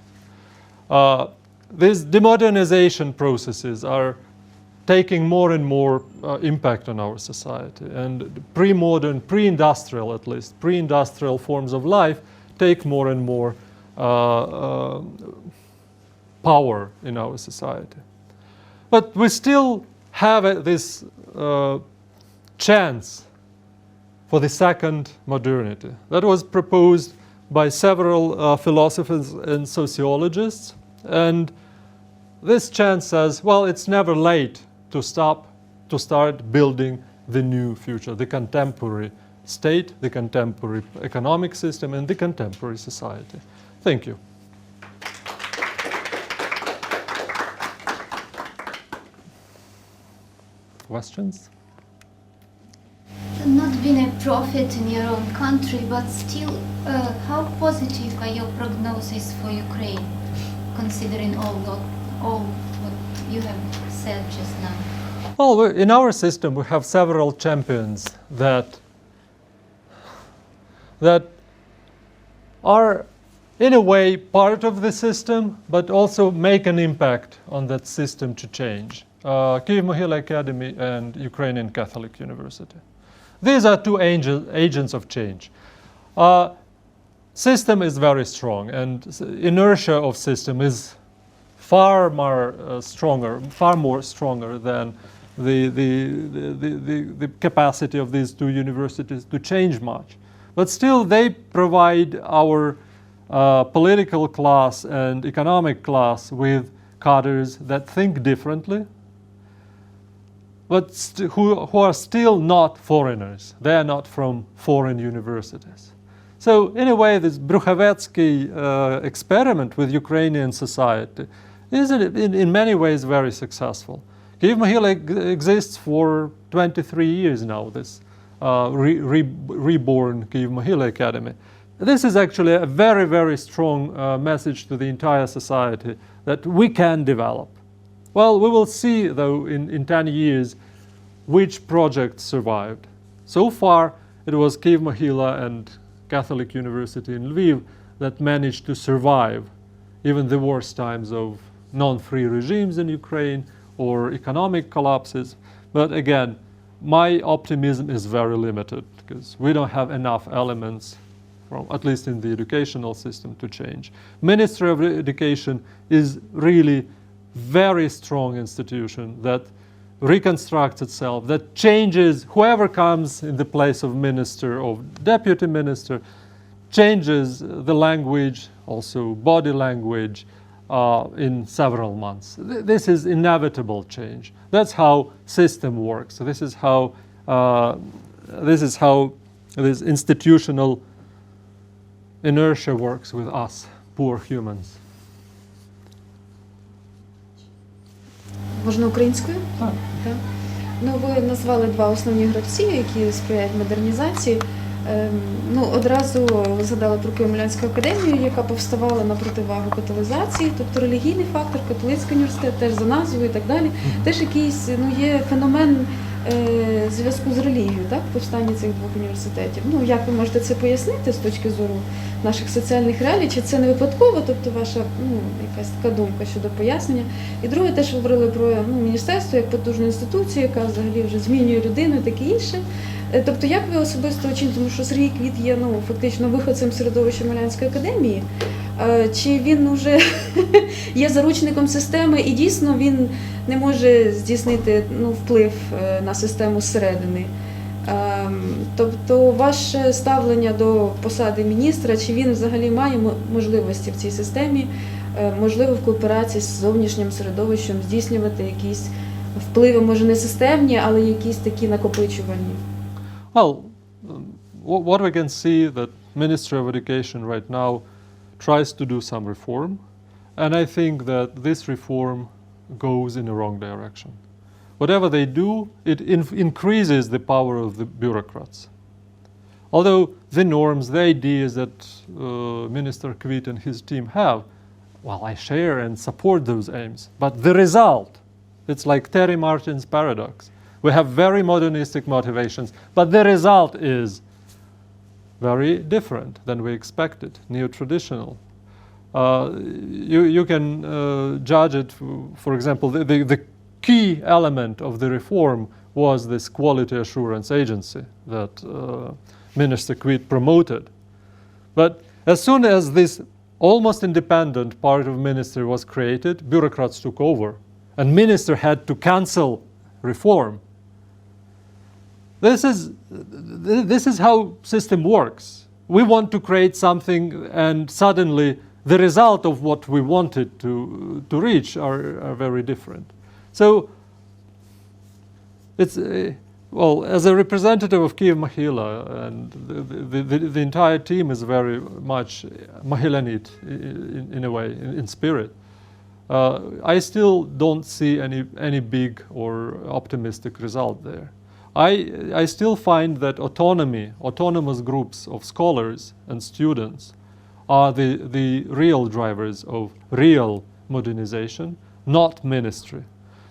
These demodernization processes are taking more and more impact on our society. And pre-modern, pre-industrial at least, pre-industrial forms of life take more and more power in our society. But we still have this chance for the second modernity that was proposed by several philosophers and sociologists. And this chance says, well, it's never late to start building the new future, the contemporary state, the contemporary economic system, and the contemporary society. Thank you. Questions? Not been a prophet in your own country, but still, how positive are your prognoses for Ukraine, considering all what you have said just now? Well, in our system, we have several champions that are, in a way, part of the system, but also make an impact on that system to change. Kyiv-Mohyla Academy and Ukrainian Catholic University. These are two agents of change. System is very strong, and inertia of system is far more stronger than the capacity of these two universities to change much. But still, they provide our political class and economic class with cadres that think differently, but who are still not foreigners. They are not from foreign universities. So in a way, this Brukhavetsky experiment with Ukrainian society is in many ways very successful. Kyiv-Mohyla exists for 23 years now, this reborn Kyiv-Mohyla Academy. This is actually a very, very strong message to the entire society that we can develop. Well, we will see, though, in 10 years, which projects survived. So far, it was Kyiv-Mohyla and Catholic University in Lviv that managed to survive even the worst times of non-free regimes in Ukraine or economic collapses. But again, my optimism is very limited because we don't have enough elements, from, at least in the educational system, to change. Ministry of Education is really very strong institution that reconstructs itself, that changes whoever comes in the place of minister or deputy minister, changes the language, also body language, in several months. This is inevitable change. That's how system works. This is how this institutional inertia works with us, poor humans. Можна українською? Так. Так. Ну, ви назвали два основні гравці, які сприяють модернізації. Одразу ви згадали про Києво-Могилянську академію, яка повставала на противагу католизації, тобто релігійний фактор, католицький університет, теж за назвою і так далі. Теж якийсь, є феномен зв'язку з релігією, так, в повстанні цих двох університетів. Як ви можете це пояснити з точки зору наших соціальних реалій, чи це не випадково, тобто ваша якась така думка щодо пояснення. І друге, теж ви говорили про міністерство як потужну інституцію, яка взагалі вже змінює людину і таке інше. Тобто, як ви особисто оцінюєте, тому що Сергій Квіт є фактично виходцем середовища Могилянської академії, чи він вже є заручником системи і дійсно він не може здійснити вплив на систему зсередини? Тобто, ваше ставлення до посади міністра, чи він взагалі має можливості в цій системі, можливо, в кооперації з зовнішнім середовищем здійснювати якісь впливи, може не системні, але якісь такі накопичувальні? Well, what we can see that Ministry of Education right now tries to do some reform, and I think that this reform goes in the wrong direction. Whatever they do, it increases the power of the bureaucrats. Although the norms, the ideas that Minister Kvitt and his team have, well, I share and support those aims, but the result, it's like Terry Martin's paradox. We have very modernistic motivations, but the result is very different than we expected, neo-traditional. You can judge it, for example, the key element of the reform was this quality assurance agency that Minister Kvitt promoted. But as soon as this almost independent part of ministry was created, bureaucrats took over, and minister had to cancel reform. This is how system works. We want to create something, and suddenly the result of what we wanted to reach are very different. So, it's well, as a representative of Kyiv-Mohyla, and the entire team is very much Mohylanite in a way, in spirit. I still don't see any big or optimistic result there. I still find that autonomous groups of scholars and students are the real drivers of real modernization, not ministry.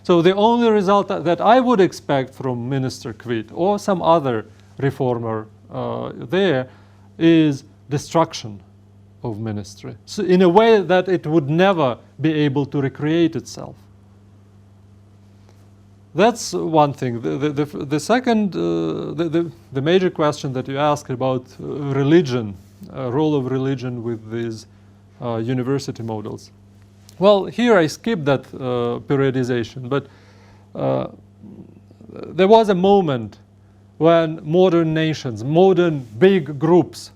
So the only result that I would expect from Minister Kvitt or some other reformer there is destruction of ministry, so in a way that it would never be able to recreate itself. That's one thing. The second, the major question that you asked about religion, role of religion with these university models. Well, here I skipped that periodization, but there was a moment when modern nations, modern big groups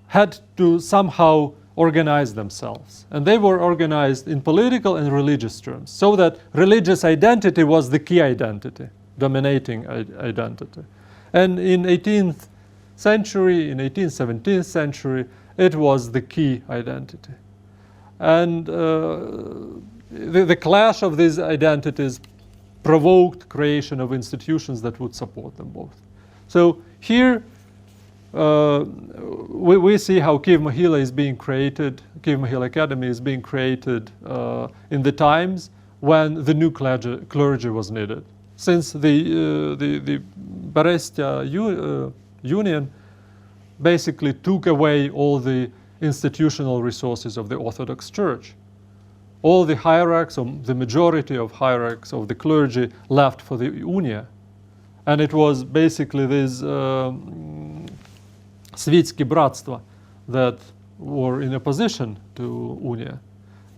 had to somehow organize themselves. And they were organized in political and religious terms, so that religious identity was the key identity, dominating identity. And in 18th century, in 18th, 17th century, it was the key identity. And the clash of these identities provoked creation of institutions that would support them both. So here, we see how Kyiv-Mohyla is being created, Kyiv-Mohyla Academy is being created in the times when the new clergy was needed. Since the Brestia Union basically took away all the institutional resources of the Orthodox Church. All the hierarchs, or the majority of hierarchs of the clergy, left for the Unia. And it was basically these Svitsky Bratstva that were in opposition to Unia.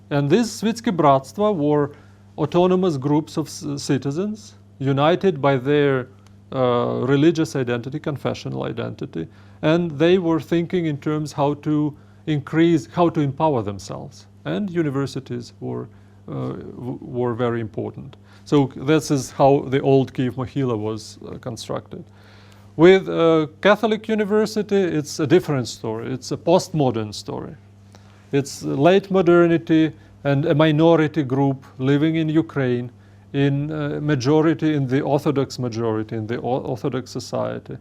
And these Svitsky Bratstva were autonomous groups of citizens united by their religious identity, confessional identity, and they were thinking in terms how to empower themselves. And universities were very important. So this is how the old Kyiv-Mohyla was constructed. With Catholic University, it's a different story. It's a postmodern story. It's late modernity and a minority group living in Ukraine, in majority, in the Orthodox majority, in the Orthodox society.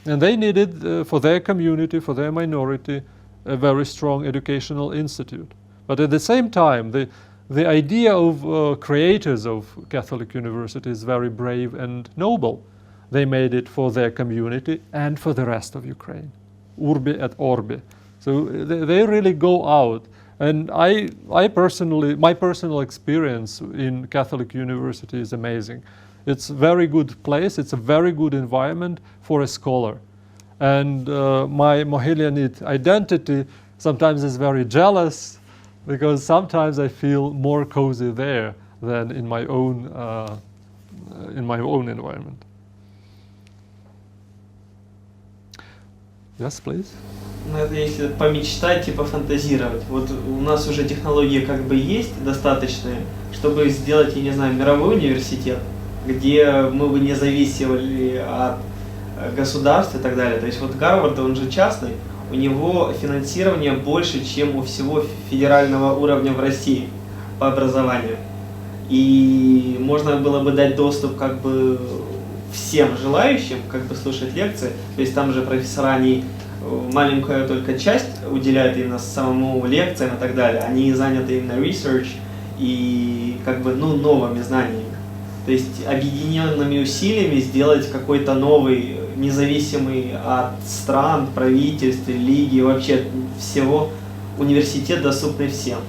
And they needed, for their community, for their minority, a very strong educational institute. But at the same time, the idea of creators of Catholic University is very brave and noble. They made it for their community and for the rest of Ukraine, urbi et orbi. So they really go out. And I personally, my personal experience in Catholic University is amazing. It's a very good place. It's a very good environment for a scholar. And my Mohylianite identity sometimes is very jealous, because sometimes I feel more cozy there than in my own environment. Yes, please. Ну, это если помечтать, типа фантазировать. Вот у нас уже технологии как бы есть достаточные, чтобы сделать, я не знаю, мировой университет, где мы бы не зависели от государства и так далее. То есть вот Гарвард, он же частный, у него финансирование больше, чем у всего федерального уровня в России по образованию. И можно было бы дать доступ как бы всем желающим как бы слушать лекции. То есть там же профессора, они маленькую только часть уделяют именно самому лекциям и так далее. Они заняты именно research и как бы новыми знаниями. То есть объединенными усилиями сделать какой-то новый, независимый от стран, правительств, религий, вообще всего университет, доступный всем.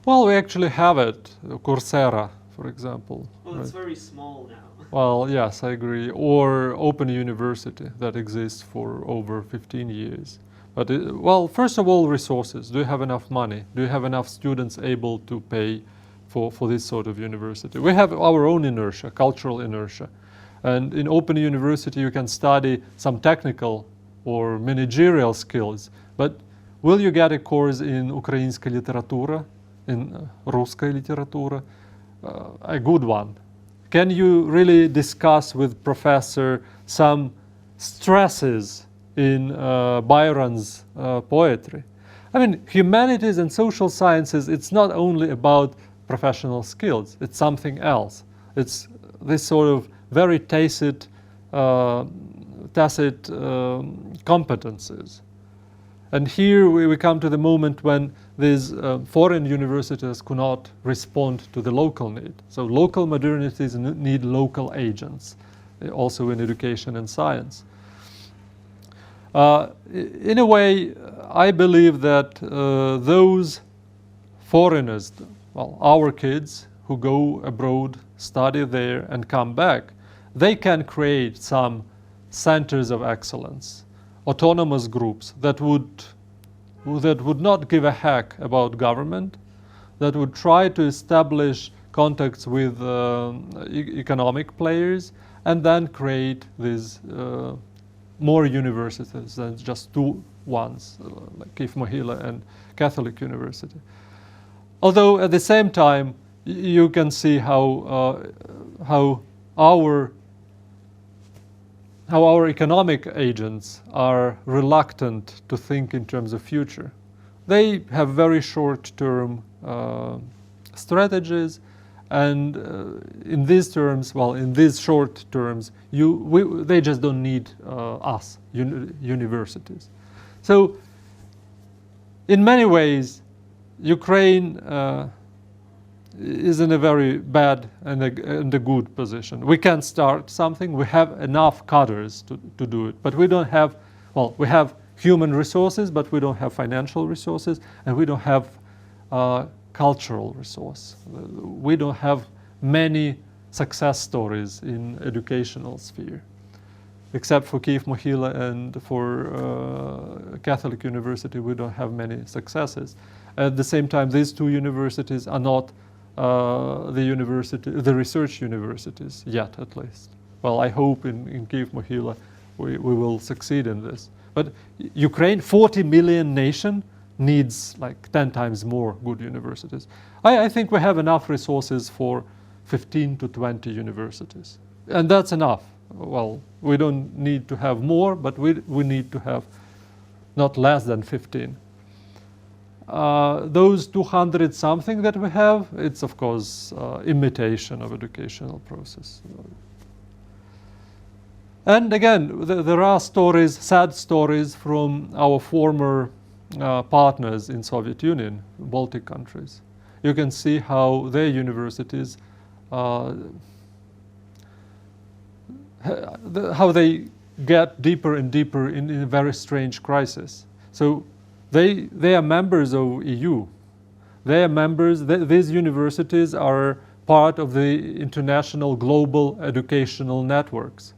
Well, we actually have it, Coursera, for example. Well, it's very small now. Well, yes, I agree. Or Open University that exists for over 15 years. But, well, first of all, resources. Do you have enough money? Do you have enough students able to pay for this sort of university? We have our own inertia, cultural inertia. And in Open University, you can study some technical or managerial skills. But will you get a course in Ukrainska literatura, in Ruskая literatura? A good one. Can you really discuss with professor some stresses in Byron's poetry? I mean, humanities and social sciences, it's not only about professional skills, it's something else. It's this sort of very tacit competences. And here we come to the moment when these foreign universities could not respond to the local need. So local modernities need local agents, also in education and science. In a way, I believe that those foreigners, well, our kids who go abroad, study there and come back, they can create some centers of excellence, autonomous groups that would not give a heck about government, that would try to establish contacts with economic players, and then create these more universities than just two ones, like Kyiv-Mohyla and Catholic University. Although at the same time, you can see how our economic agents are reluctant to think in terms of future. They have very short-term strategies, and in these terms, well, in these short terms, they just don't need us, universities. So, in many ways, Ukraine is in a very bad and a good position. We can start something. We have enough cadres to do it, but we don't have. Well, we have human resources, but we don't have financial resources, and we don't have cultural resource. We don't have many success stories in educational sphere, except for Kyiv-Mohyla and for Catholic University. We don't have many successes. At the same time, these two universities are not the research universities yet, at least. Well, I hope in Kyiv-Mohyla we will succeed in this. But Ukraine, 40 million nation, needs like 10 times more good universities. I think we have enough resources for 15 to 20 universities. And that's enough. Well, we don't need to have more, but we need to have not less than 15. Those 200 something that we have, it's of course imitation of educational process. And again, there are stories, sad stories from our former partners in Soviet Union, Baltic countries. You can see how their universities, how they get deeper and deeper in a very strange crisis. So they are members of EU. They are members, these universities are part of the international global educational networks.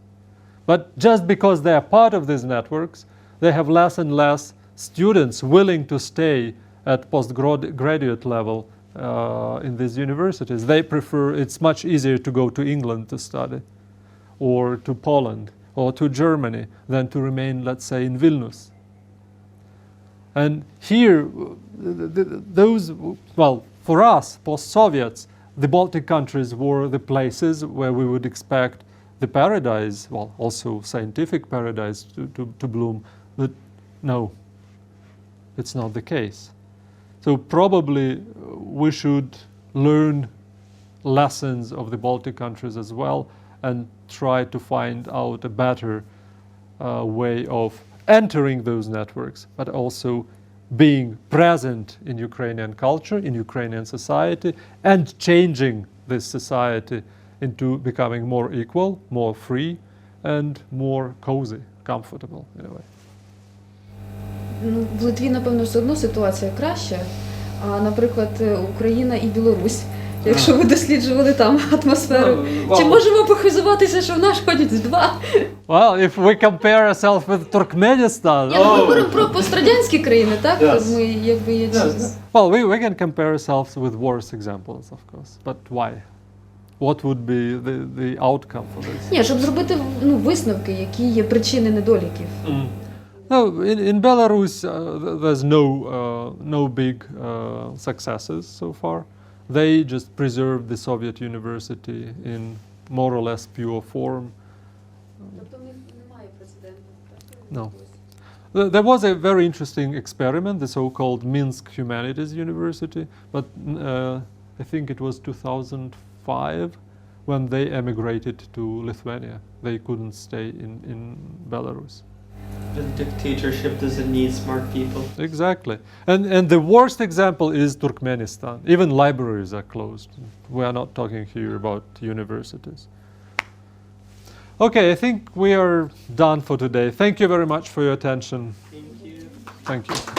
But just because they are part of these networks, they have less and less students willing to stay at postgraduate level in these universities. They prefer, it's much easier to go to England to study, or to Poland, or to Germany, than to remain, let's say, in Vilnius. And here, well, for us, post-Soviets, the Baltic countries were the places where we would expect the paradise, well, also scientific paradise to bloom. But no, it's not the case. So probably we should learn lessons of the Baltic countries as well and try to find out a better way of entering those networks, but also being present in Ukrainian culture, in Ukrainian society, and changing this society into becoming more equal, more free, and more cozy, comfortable in a way. Ну, в Литві, напевно, все одно ситуація краща, а, наприклад, Україна і Білорусь. Якщо ви досліджували там атмосферу, чи можемо похизуватися, що в нас ходять два? Well, if we compare ourselves with Turkmenistan... Я говорю про пострадянські країни, так? Yes. Ми якби є... Yes. Well, we can compare ourselves with worse examples, of course. But why? What would be the outcome for this? Ні, щоб зробити висновки, які є причини недоліків. No, in Belarus, there's no big successes so far. They just preserved the Soviet university in more or less pure form. No. There was a very interesting experiment, the so-called Minsk Humanities University, but I think it was 2005 when they emigrated to Lithuania. They couldn't stay in Belarus. The dictatorship doesn't need smart people. Exactly. And the worst example is Turkmenistan. Even libraries are closed. We are not talking here about universities. Okay, I think we are done for today. Thank you very much for your attention. Thank you. Thank you.